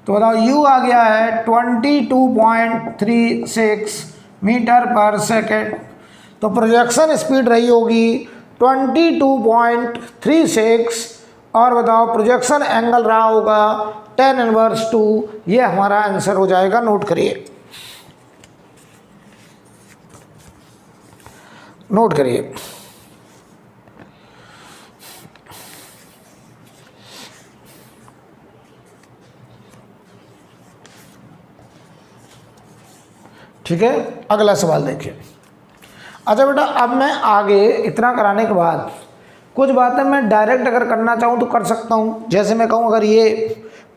तो बताओ u आ गया है 22.36 मीटर पर सेकेंड। तो प्रोजेक्शन स्पीड रही होगी 22.36 और बताओ प्रोजेक्शन एंगल रहा होगा tan इनवर्स 2। ये हमारा आंसर हो जाएगा, नोट करिए, नोट करिए। ठीक है, अगला सवाल देखिए। अच्छा बेटा, अब मैं आगे इतना कराने के बाद कुछ बातें मैं डायरेक्ट अगर करना चाहूँ तो कर सकता हूँ। जैसे मैं कहूँ अगर ये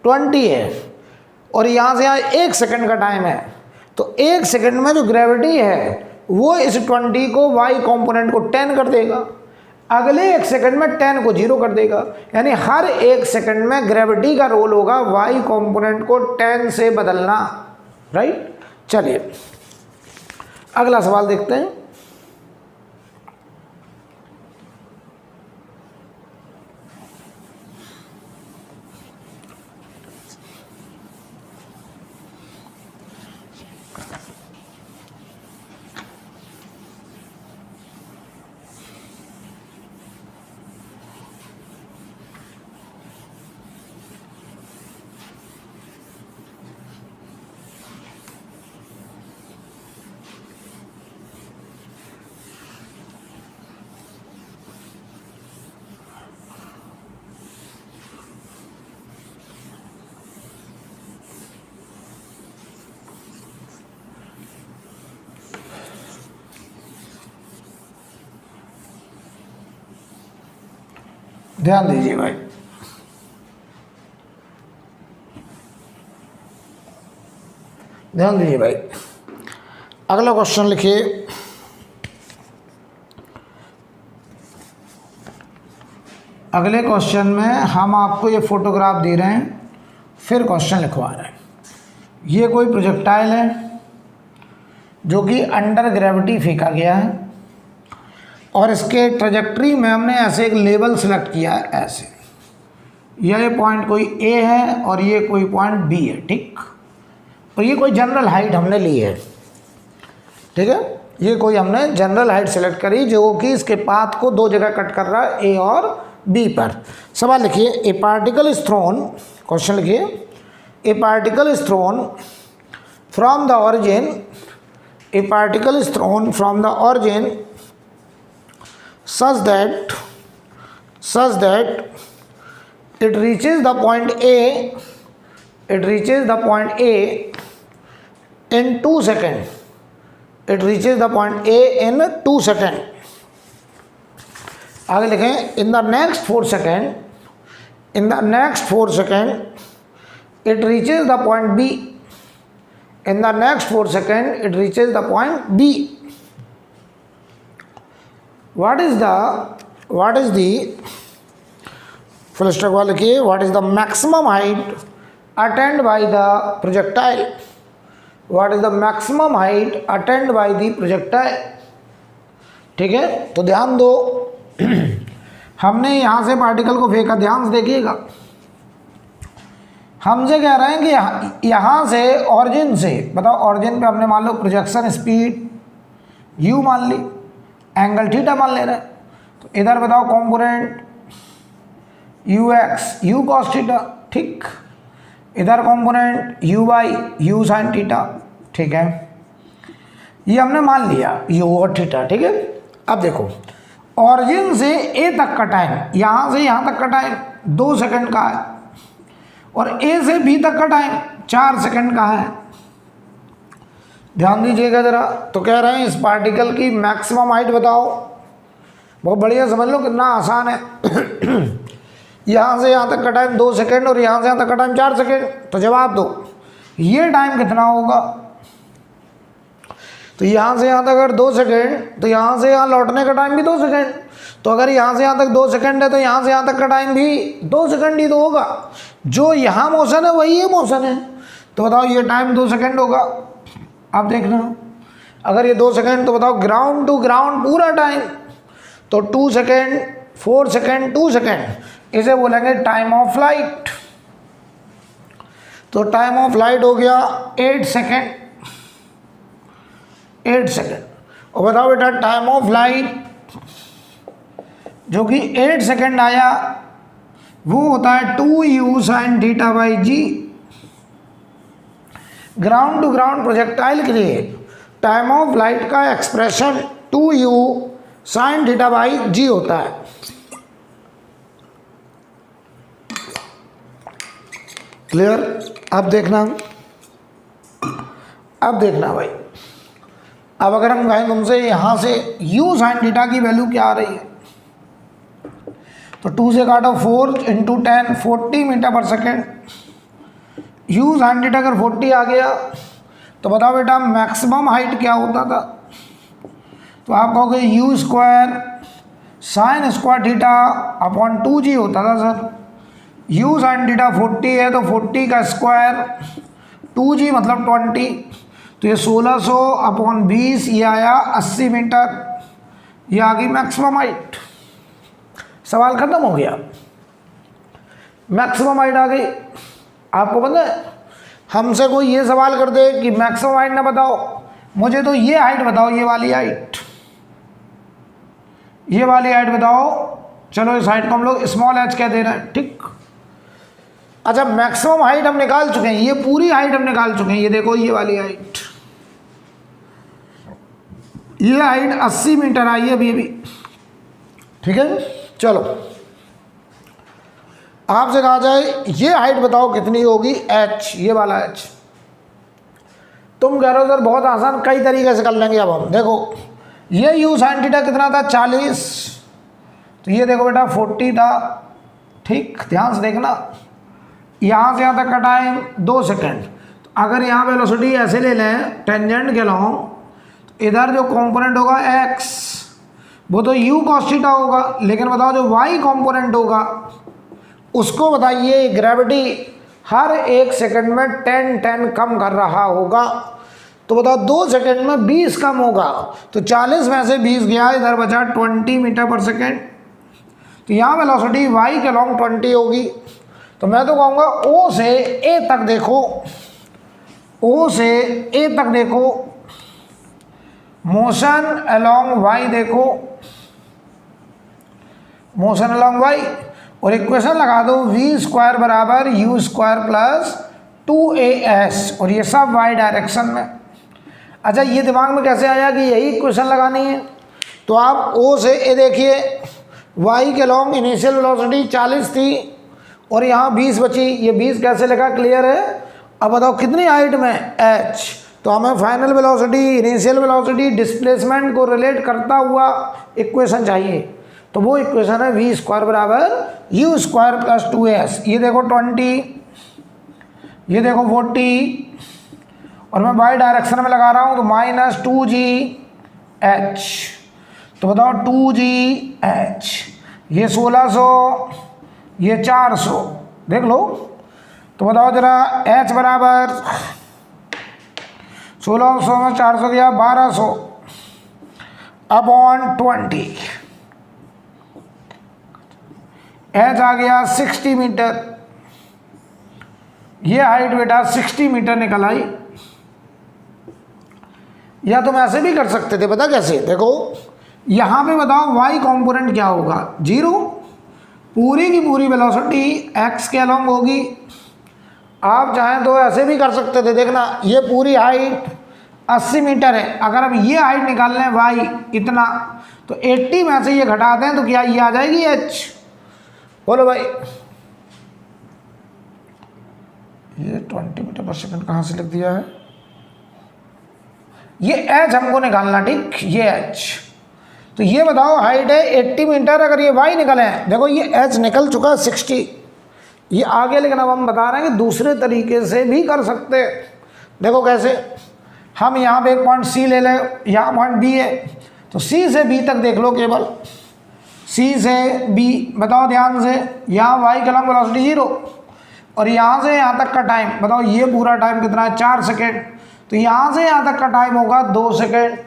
20 है और यहाँ से यहाँ 1 सेकंड का टाइम है, तो 1 सेकंड में जो ग्रेविटी है वो इस 20 को y कंपोनेंट को 10 कर देगा, अगले 1 सेकंड में 10 को 0 कर देगा। यानी हर 1 सेकंड में ग्रेविटी का रोल होगा y कंपोनेंट को 10 से बदलना, राइट। चलिए अगला सवाल देखते हैं। ध्यान दीजिए भाई, ध्यान दीजिए भाई। अगला क्वेश्चन लिखिए। अगले क्वेश्चन में हम आपको ये फोटोग्राफ दे रहे हैं, फिर क्वेश्चन लिखवा रहे हैं। ये कोई प्रोजेक्टाइल है जो कि अंडर ग्रेविटी फेंका गया है और इसके ट्रैजेक्टरी में हमने ऐसे एक लेवल सेलेक्ट किया है, ऐसे ये पॉइंट कोई ए है और ये कोई पॉइंट बी है, ठीक। और ये कोई जनरल हाइट हमने ली है, ठीक है। ये कोई हमने जनरल हाइट सेलेक्ट करी जो कि इसके पाथ को 2 जगह कट कर रहा है, ए और बी पर। सवाल लिखिए, a particle is thrown, question लिखिए, a particle is thrown from the origin, a particle is thrown from the origin such that it reaches the point A, it reaches the point A in 2 seconds, it reaches the point A in 2 seconds। आगे लिखें, in the next 4 seconds, in the next 4 seconds it reaches the point B, in the next 4 seconds it reaches the point B। What is the full stop वाले की, what is the maximum height attained by the projectile, what is the maximum height attained by the projectile। ठीक है, तो ध्यान दो, हमने यहाँ से पार्टिकल को फेंका, ध्यान से देखिएगा। हमसे कह रहे हैं कि यहाँ से ऑरिजिन से, बताओ ऑरिजिन पे हमने मान लो प्रोजेक्शन स्पीड u मान ली, एंगल थीटा मान ले रहे हैं, तो इधर बताओ component ux u cos theta, ठीक। इधर component uy u sin theta, ठीक है। ये हमने मान लिया u और थीटा, ठीक है। अब देखो ऑरिजिन से a तक का टाइम, यहाँ से यहाँ तक का टाइम 2 सेकंड का है और a से b तक का टाइम 4 सेकंड का है। ध्यान दीजिएगा ज़रा। तो कह रहे हैं इस पार्टिकल की मैक्सिमम हाइट बताओ, बहुत बढ़िया समझ लो कितना आसान है। यहाँ से यहाँ तक का टाइम 2 सेकंड और यहाँ से यहाँ तक का टाइम 4 सेकंड, तो जवाब दो ये टाइम कितना होगा। तो यहाँ से यहाँ तक अगर 2 सेकंड, तो यहाँ से यहाँ लौटने का टाइम भी 2 सेकंड, तो अगर यहाँ से यहाँ तक 2 सेकंड है तो यहाँ से यहाँ तक का टाइम भी 2 सेकंड ही तो होगा। जो यहाँ मोशन है वही ये मोशन है, तो बताओ ये टाइम 2 सेकंड होगा। अब देखना, अगर ये 2 सेकंड तो बताओ ग्राउंड टू ग्राउंड पूरा टाइम, तो 2 सेकंड 4 सेकंड 2 सेकंड, इसे बोलेंगे टाइम ऑफ फ्लाइट। तो टाइम ऑफ फ्लाइट हो गया 8 सेकंड, 8 सेकंड। और बताओ बेटा टाइम ऑफ फ्लाइट जो कि 8 सेकंड आया, वो होता है 2u sine theta by g. Ground to ground projectile के लिए टाइम ऑफ फ्लाइट का expression 2u sine theta by g होता है। क्लियर? अब देखना भाई, अब अगर हम कहें तुमसे यहाँ से u साइन थीटा की वैल्यू क्या आ रही है, तो 2 से काटो 4 इंटू 10 40 मीटर पर सेकेंड। u साइन थीटा अगर 40 आ गया तो बताओ बेटा मैक्सिमम हाइट क्या होता था, तो आप कहोगे u square sine square theta upon 2g होता था सर। u साइन थीटा 40 है तो 40 का स्क्वायर 2g मतलब 20, तो ये 1600 अपॉन 20 ये आया 80 मीटर, ये आ गई मैक्सिमम हाइट। सवाल खत्म हो गया, मैक्सिमम हाइट आ गई। आपको पता है हमसे कोई ये सवाल कर दे कि मैक्सिमम हाइट ना बताओ, मुझे तो ये हाइट बताओ, ये वाली हाइट बताओ। चलो इस हाइट को हम लोग स्मॉल h कह दे रहे हैं, ठीक। अच्छा मैक्सिमम हाइट हम निकाल चुके हैं, ये पूरी हाइट हम निकाल चुके हैं। ये देखो ये वाली हाइट, ये हाइट 80 मीटर आई है अभी, ठीक है। चलो आपसे कहा जाए ये हाइट बताओ कितनी होगी h, ये वाला h। तुम कह रहे हो सर बहुत आसान, कई तरीके से कर लेंगे। अब हम देखो ये u साइन थीटा कितना था 40, तो ये देखो बेटा 40 था, ठीक। ध्यान से देखना, यहाँ से यहाँ तक का टाइम 2 सेकेंड। तो अगर यहाँ वेलोसिटी ऐसे ले लें टेंजेंट के लॉन्ग, तो इधर जो कंपोनेंट होगा x वो तो u cos थीटा होगा, लेकिन बताओ जो y कंपोनेंट होगा उसको बताइए ग्रेविटी हर 1 सेकंड में 10 कम कर रहा होगा। तो बताओ 2 सेकंड में 20 कम होगा, तो 40 में से 20 गया, इधर बचा 20 मीटर पर सेकंड। तो यहाँ वेलोसिटी y के लॉन्ग 20 होगी। तो मैं तो कहूँगा O से A तक देखो, O से A तक देखो, मोशन अलोंग y देखो, मोशन अलोंग y, और इक्वेशन लगा दो v स्क्वायर बराबर u स्क्वायर प्लस 2as, और ये सब y डायरेक्शन में। अच्छा ये दिमाग में कैसे आया कि यही इक्वेशन लगानी है, तो आप O से A देखिए, y के लॉन्ग इनिशियल वेलोसिटी 40 थी और यहाँ 20 बची, ये 20 कैसे लिखा, क्लियर है। अब बताओ कितनी हाइट में h, तो हमें final velocity, initial velocity, displacement को रिलेट करता हुआ इक्वेशन चाहिए। तो वो इक्वेशन है v स्क्वायर बराबर u स्क्वायर प्लस 2as। ये देखो 20, ये देखो 40, और मैं y डायरेक्शन में लगा रहा हूँ तो माइनस 2gh। तो बताओ 2gh, ये 1600, ये 400, देख लो। तो बताओ जरा h बराबर 1600 में 400 गया 1200 अपॉन 20, h आ गया 60 मीटर। ये हाइट बेटा 60 मीटर निकल आई। या तुम ऐसे भी कर सकते थे, पता कैसे, देखो यहाँ पे बताओ y कंपोनेंट क्या होगा, 0, पूरी की पूरी वेलोसिटी x के अलोंग होगी। आप चाहें तो ऐसे भी कर सकते थे, देखना ये पूरी हाइट 80 मीटर है, अगर अब ये हाइट निकाल लें y इतना, तो 80 में से ये घटा दें तो क्या ये आ जाएगी h। बोलो भाई, ये 20 मीटर पर सेकंड कहाँ से लिख दिया है, ये h हमको निकालना, ठीक, ये h। तो ये बताओ हाइट है 80 मीटर, अगर ये y निकले, देखो ये h निकल चुका 60, ये आगे, लेकिन अब हम बता रहे हैं कि दूसरे तरीके से भी कर सकते। देखो कैसे, हम यहाँ पे एक पॉइंट C ले लें, यहाँ पॉइंट B है, तो C से B तक देख लो, केवल C से B, बताओ ध्यान से, यहाँ y का लॉन्ग वेलोसिटी 0, और यहाँ से यहाँ तक का टाइम, बताओ ये पूरा टाइम कितना है 4 सेकेंड। तो यहाँ से यहाँ तक का टाइम होगा 2 सेकेंड,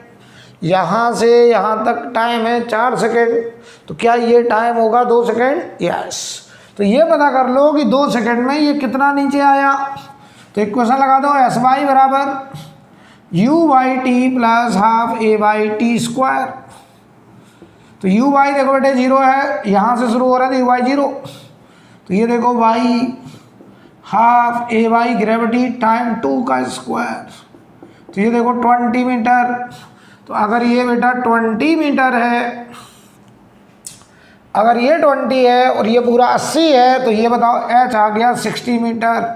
यहाँ से यहाँ तक टाइम है 4 सेकेंड, तो क्या ये टाइम होगा 2 सेकेंड, यस। तो ये पता कर लो कि 2 सेकेंड में ये कितना नीचे आया। तो इक्वेशन लगा दो, एस वाई बराबर you by T plus half A by T square. तो यू वाई देखो बेटे 0 है, यहाँ से शुरू हो रहा है तो यू वाई 0, तो ये देखो वाई हाफ ए वाई ग्रेविटी टाइम 2 का स्क्वायर, तो ये देखो 20 मीटर। तो अगर ये बेटा 20 मीटर है, अगर ये 20 है और ये पूरा 80 है, तो ये बताओ h आ गया 60 मीटर,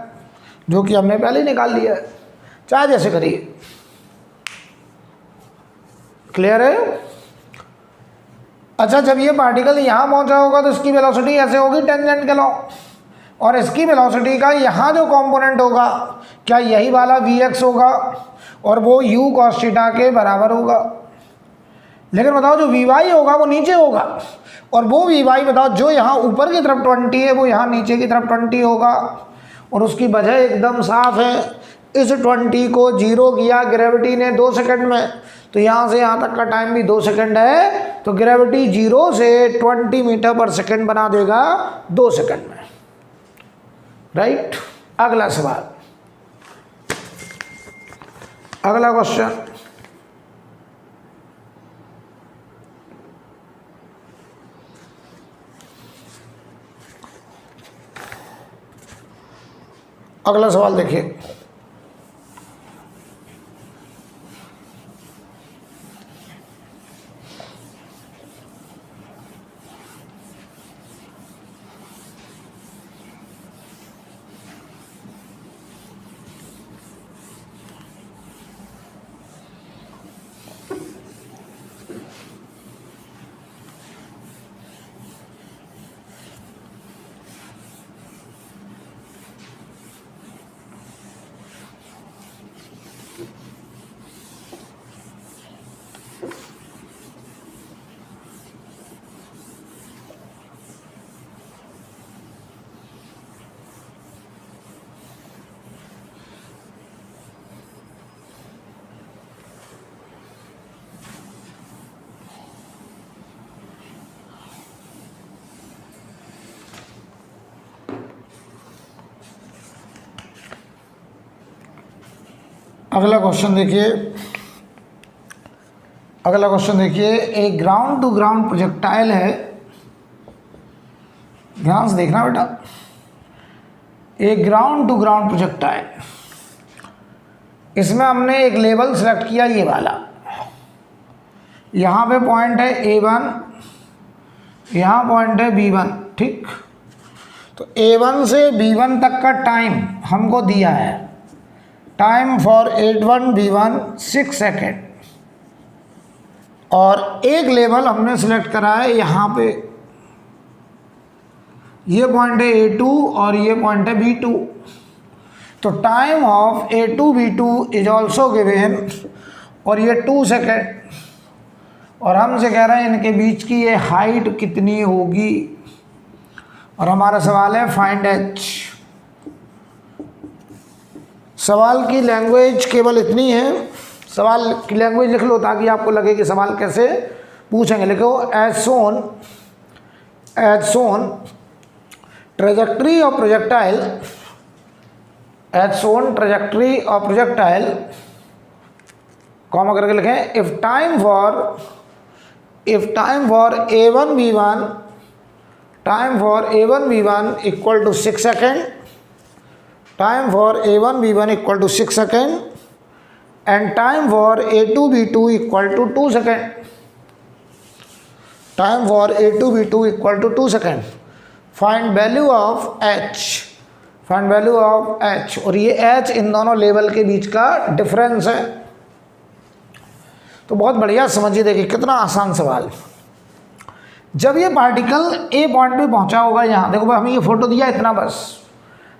जो कि हमने पहले ही निकाल लिया है। चाहे जैसे करिए, क्लियर है। अच्छा, जब ये पार्टिकल यहाँ पहुँचा होगा तो इसकी वेलोसिटी ऐसे होगी टेंजेंट के लॉ, और इसकी वेलोसिटी का यहाँ जो कंपोनेंट होगा क्या यही वाला vx होगा, और वो u cos थीटा के बराबर होगा। लेकिन बताओ जो vy होगा वो नीचे होगा, और वो vy बताओ जो यहाँ ऊपर की तरफ 20 है वो यहाँ नीचे की तरफ 20 होगा। और उसकी वजह एकदम साफ है, इस 20 को 0 किया ग्रेविटी ने 2 सेकंड में, तो यहाँ से यहाँ तक का टाइम भी 2 सेकंड है, तो ग्रेविटी 0 से 20 मीटर पर सेकंड बना देगा 2 सेकंड में, राइट। अगला सवाल, अगला क्वेश्चन, अगला सवाल देखिए। अगला क्वेश्चन देखिए, अगला क्वेश्चन देखिए। एक ग्राउंड टू ग्राउंड प्रोजेक्टाइल है, ध्यान से देखना बेटा। एक ग्राउंड टू ग्राउंड प्रोजेक्टाइल, इसमें हमने एक लेवल सेलेक्ट किया ये वाला, यहाँ पे पॉइंट है A1, यहाँ पॉइंट है B1, ठीक। तो A1 से B1 तक का टाइम हमको दिया है, time for A1 B1 6 second, और एक लेवल हमने सेलेक्ट करा है यहाँ पे, ये पॉइंट है A2 और ये पॉइंट है B2। तो time of A2 B2 is also given, और ये 2 सेकेंड, और हमसे कह रहे हैं इनके बीच की ये हाइट कितनी होगी, और हमारा सवाल है फाइंड h। सवाल की लैंग्वेज केवल इतनी है, सवाल की लैंग्वेज लिख लो ताकि आपको लगे कि सवाल कैसे पूछेंगे। लिखो as shown trajectory of projectile, as shown trajectory of projectile, comma करके लिखें if time for A1 B1 equal to 6 second, time for A1 B1 equal to 6 second, and time for A2 B2 equal to 2 second. Time for A2 B2 equal to 2 second. Find value of h. Find value of h, और ये h इन दोनों level के बीच का difference है। तो बहुत बढ़िया, समझिए, देखिए कितना आसान सवाल। जब ये पार्टिकल A पॉइंट पे पहुंचा होगा, यहाँ देखो हमें ये फोटो दिया इतना, बस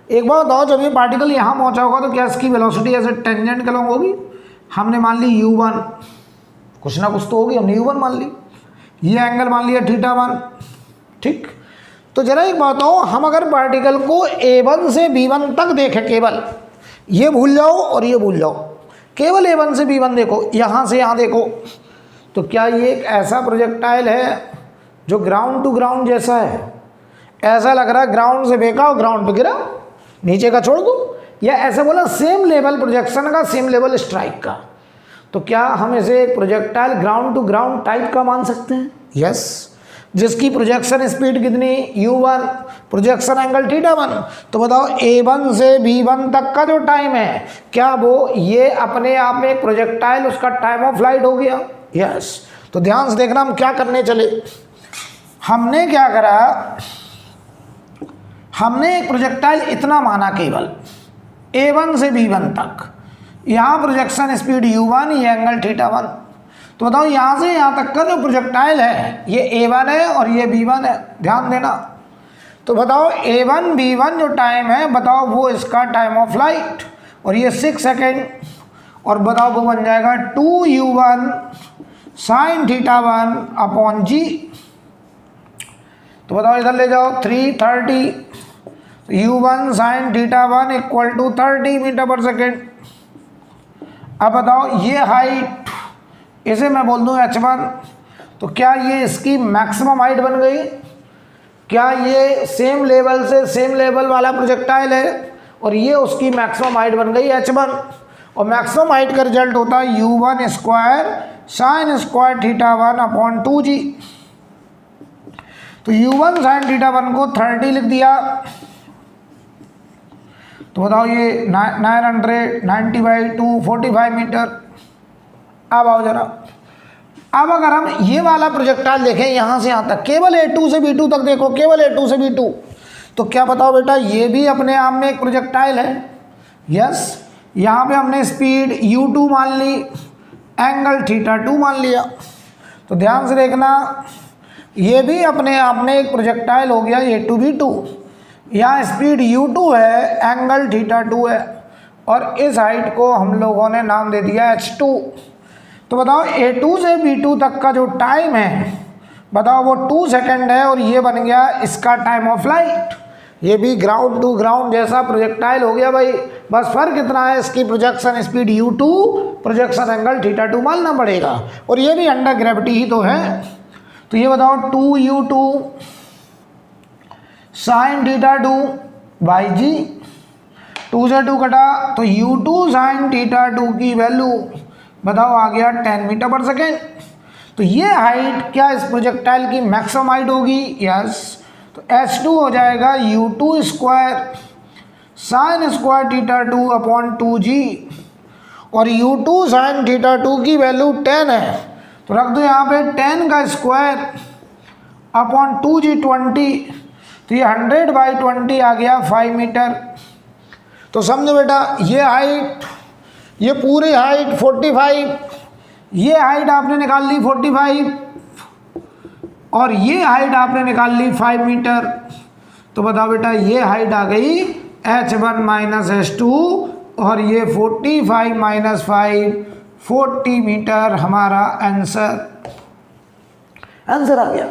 एक बार बताओ, जब ये पार्टिकल यहाँ पहुँचा होगा तो क्या इसकी वेलोसिटी ऐसे टेंजेंट के लॉन्ग होगी? हमने मान ली U1, कुछ ना कुछ तो होगी, हमने U1 मान ली, ये एंगल मान लिया θ1, ठीक। तो जरा एक बात हो, हम अगर पार्टिकल को A1 से B1 तक देखें, केवल ये भूल जाओ और ये भूल जाओ, केवल A1 से B1 देखो, यहाँ से यहाँ देखो, तो क्या ये एक ऐसा प्रोजेक्टाइल है जो ग्राउंड टू ग्राउंड जैसा है? ऐसा लग रहा है ग्राउंड से फेंका और ग्राउंड पे गिरा, नीचे का छोड़ दो, या ऐसा बोला सेम लेवल प्रोजेक्शन का, सेम लेवल स्ट्राइक का। तो क्या हम इसे एक projectile ground to ground type का मान सकते हैं? यस। जिसकी प्रोजेक्शन स्पीड कितनी u1, प्रोजेक्शन एंगल θ1। तो बताओ a1 से b1 तक का जो टाइम है, क्या वो ये अपने आप में एक प्रोजेक्टाइल उसका टाइम ऑफ फ्लाइट हो गया? यस। तो ध्यान से देखना हम क्या करने चले। हमने क्या करा, हमने एक प्रोजेक्टाइल इतना माना केवल a1 से b1 तक, यहाँ प्रोजेक्शन स्पीड u1, ये एंगल θ1। तो बताओ यहाँ से यहाँ तक का जो प्रोजेक्टाइल है ये a1 है और ये b1 है, ध्यान देना। तो बताओ a1 b1 जो टाइम है, बताओ वो इसका टाइम ऑफ फ्लाइट, और ये 6 सेकेंड, और बताओ वो बन जाएगा 2u1 sin θ1 अपॉन g। तो बताओ इधर ले जाओ 330, u1 sin θ1 equal to 30 metre पर सेकेंड। अब बताओ ये हाइट, इसे मैं बोल दूं h1, तो क्या ये इसकी मैक्सिमम हाइट बन गई? क्या ये सेम लेवल से सेम लेवल वाला प्रोजेक्टाइल है और ये उसकी मैक्सिमम हाइट बन गई h1, और मैक्सिमम हाइट का रिजल्ट होता है u1 square sine square θ1 upon 2g। तो u1 साइन θ1 को 30 लिख दिया। तो बताओ ये 990/2 45 मीटर। अब आओ जरा, अब अगर हम ये वाला प्रोजेक्टाइल देखें यहाँ से यहाँ तक, केवल A2 से B2 तक देखो, केवल A2 से B2, तो क्या बताओ बेटा ये भी अपने आप में एक प्रोजेक्टाइल है। यस, यहाँ पे हमने स्पीड u2 मान ली, एंगल θ2 मान लिया। तो ध्यान से देखना, ये भी अपने आप में एक प्रोजेक्टाइल हो गया A2 B2। यहाँ स्पीड u2 है, एंगल θ2 है, और इस हाइट को हम लोगों ने नाम दे दिया h2। तो बताओ A2 से B2 तक का जो टाइम है, बताओ वो 2 सेकेंड है, और ये बन गया इसका टाइम ऑफ फ्लाइट। ये भी ग्राउंड टू ग्राउंड जैसा प्रोजेक्टाइल हो गया भाई, बस फर्क इतना है इसकी projection speed u2, projection angle θ2 मानना पड़ेगा, और ये भी अंडर ग्रेविटी ही तो है। तो ये बताओ 2u2 साइन θ2 बाई जी, 2 से 2 कटा, तो u2 साइन θ2 की वैल्यू बताओ आ गया 10 मीटर पर सेकेंड। तो ये हाइट क्या इस प्रोजेक्टाइल की मैक्सिमम हाइट होगी? यस। तो h2 हो जाएगा u2 square sine square θ2 upon 2g, और u2 साइन θ2 की वैल्यू 10 है, तो रख दो यहाँ पे 10 का स्क्वायर अपॉन 2g 20, तो ये 100/20 आ गया 5 मीटर। तो समझो बेटा ये हाइट, ये पूरी हाइट 45, ये हाइट आपने निकाल ली 45, और ये हाइट आपने निकाल ली 5 मीटर। तो बताओ बेटा ये हाइट आ गई h1 माइनस h2, और ये 45 माइनस 5 40 मीटर हमारा आंसर आ गया।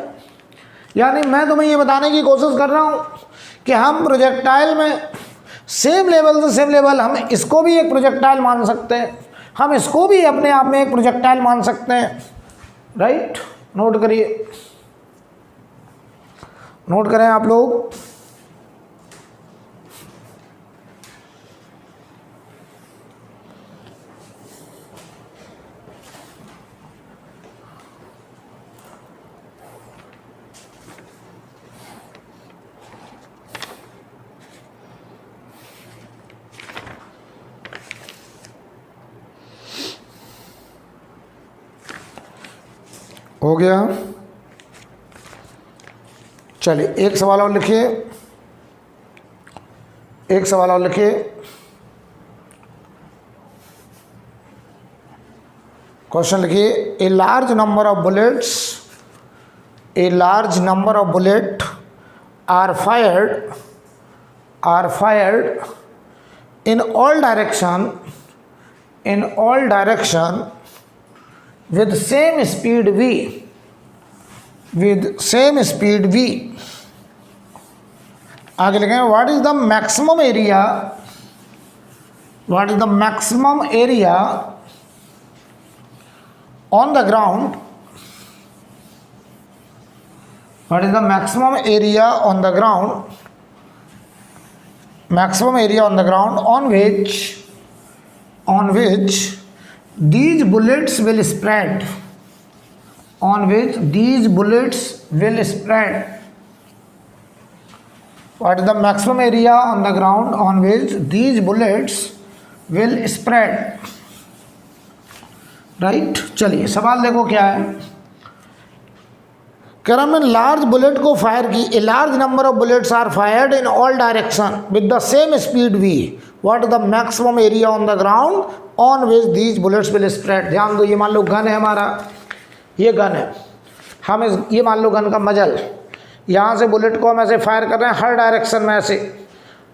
यानी मैं तुम्हें ये बताने की कोशिश कर रहा हूँ कि हम प्रोजेक्टाइल में सेम लेवल से सेम लेवल, हम इसको भी एक प्रोजेक्टाइल मान सकते हैं, हम इसको भी अपने आप में एक प्रोजेक्टाइल मान सकते हैं। राइट, नोट करिए, नोट करें आप लोग। हो गया, चलिए एक सवाल और लिखिए, एक सवाल और लिखिए। क्वेश्चन लिखिए, a large number of bullets, a large number of bullet are fired in all direction with same speed v, आगे लिखेंगे what is the maximum area on the ground, what is the maximum area on the ground on which these bullets will spread, on which these bullets will spread. What is the maximum area on the ground on which these bullets will spread? Right? चलिए सवाल देखो क्या है। करम large bullet को fire की, a large number of bullets are fired in all direction with the same speed v. What is the maximum area on the ground on which these bullets will spread? ध्यान दो, ये मान लो gun है हमारा, ये gun है, हम ये मान लो गन का मजल, यहाँ से बुलेट को हम ऐसे फायर कर रहे हैं हर डायरेक्शन में, ऐसे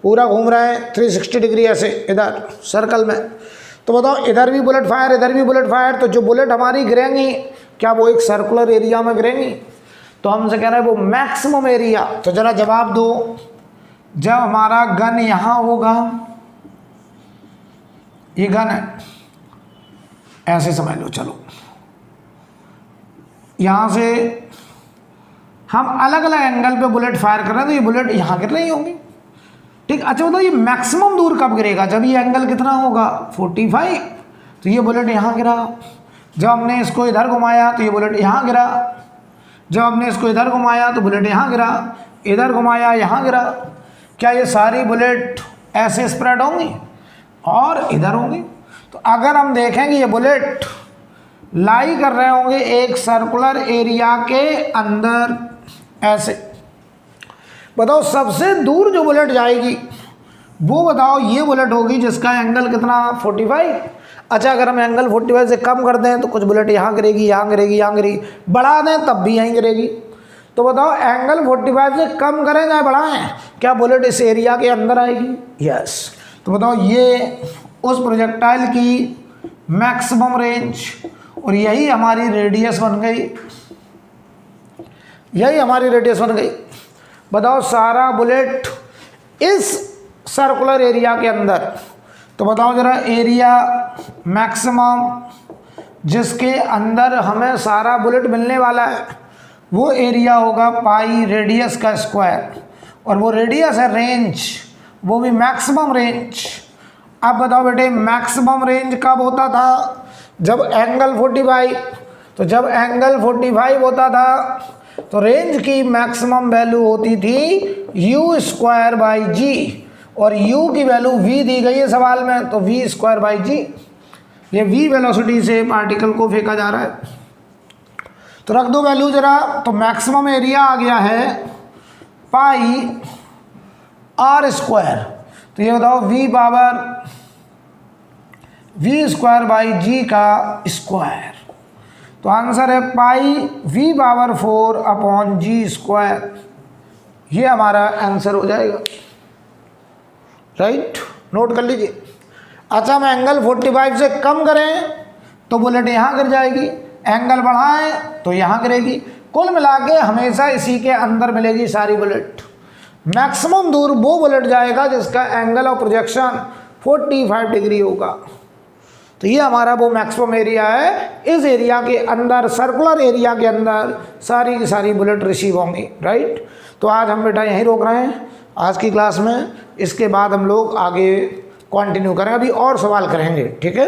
पूरा घूम रहे हैं 360 डिग्री ऐसे इधर सर्कल में। तो बताओ इधर भी बुलेट फायर, इधर भी बुलेट फायर, तो जो बुलेट हमारी गिरेंगी क्या वो एक सर्कुलर एरिया में गिरेंगी? तो हमसे कह रहे हैं वो मैक्सिमम एरिया। तो जरा जवाब दो, जब हमारा गन यहाँ होगा, ये गन है, ऐसे समझ लो, चलो यहाँ से हम अलग अलग एंगल पे बुलेट फायर कर रहे हैं, तो ये बुलेट यहाँ गिर रही होंगी, ठीक। अच्छा बताओ ये मैक्सिमम दूर कब गिरेगा? जब ये एंगल कितना होगा 45, तो ये बुलेट यहाँ गिरा। जब हमने इसको इधर घुमाया तो ये बुलेट यहाँ गिरा, जब हमने इसको इधर घुमाया तो बुलेट यहाँ गिरा, इधर घुमाया यहाँ गिरा। क्या ये सारी बुलेट ऐसे स्प्रेड होंगी और इधर होंगी? तो अगर हम देखेंगे ये बुलेट लाई कर रहे होंगे एक सर्कुलर एरिया के अंदर ऐसे, बताओ सबसे दूर जो बुलेट जाएगी वो बताओ ये बुलेट होगी जिसका एंगल कितना 45। अच्छा अगर हम एंगल 45 से कम कर दें तो कुछ बुलेट यहाँ गिरेगी, यहाँ गिरेगी, यहाँ गिरेगी, बढ़ा दें तब भी यहीं गिरेगी। तो बताओ एंगल 45 से कम करें चाहे बढ़ाएं, क्या बुलेट इस एरिया के अंदर आएगी? यस। तो बताओ ये उस प्रोजेक्टाइल की मैक्सिमम रेंज, और यही हमारी रेडियस बन गई, यही हमारी रेडियस बन गई। बताओ सारा बुलेट इस सर्कुलर एरिया के अंदर, तो बताओ जरा एरिया मैक्सिमम जिसके अंदर हमें सारा बुलेट मिलने वाला है वो एरिया होगा पाई रेडियस का स्क्वायर, और वो रेडियस है रेंज, वो भी मैक्सिमम रेंज। अब बताओ बेटे मैक्सिमम रेंज कब होता था? जब एंगल 45, तो जब एंगल 45 होता था तो रेंज की मैक्सिमम वैल्यू होती थी u स्क्वायर बाई जी, और u की वैल्यू v दी गई है सवाल में, तो v स्क्वायर बाई जी। ये v वेलोसिटी से पार्टिकल को फेंका जा रहा है, तो रख दो वैल्यू जरा। तो मैक्सिमम एरिया आ गया है पाई r स्क्वायर, तो ये बताओ v power v square by g का स्क्वायर, तो आंसर है pi v power 4 upon g square. ये हमारा आंसर हो जाएगा, राइट, नोट कर लीजिए। अच्छा हम एंगल 45 से कम करें तो बुलेट यहाँ गिर जाएगी, एंगल बढ़ाएं तो यहाँ गिरेगी, कुल मिला के हमेशा इसी के अंदर मिलेगी सारी बुलेट। मैक्सिमम दूर वो बुलेट जाएगा जिसका एंगल ऑफ प्रोजेक्शन 45 डिग्री होगा। तो ये हमारा वो मैक्सिमम एरिया है, इस एरिया के अंदर सर्कुलर एरिया के अंदर सारी की सारी बुलेट रिसीव होंगी, राइट। तो आज हम बेटा यहीं रोक रहे हैं आज की क्लास में, इसके बाद हम लोग आगे कंटिन्यू करेंगे, अभी और सवाल करेंगे, ठीक है।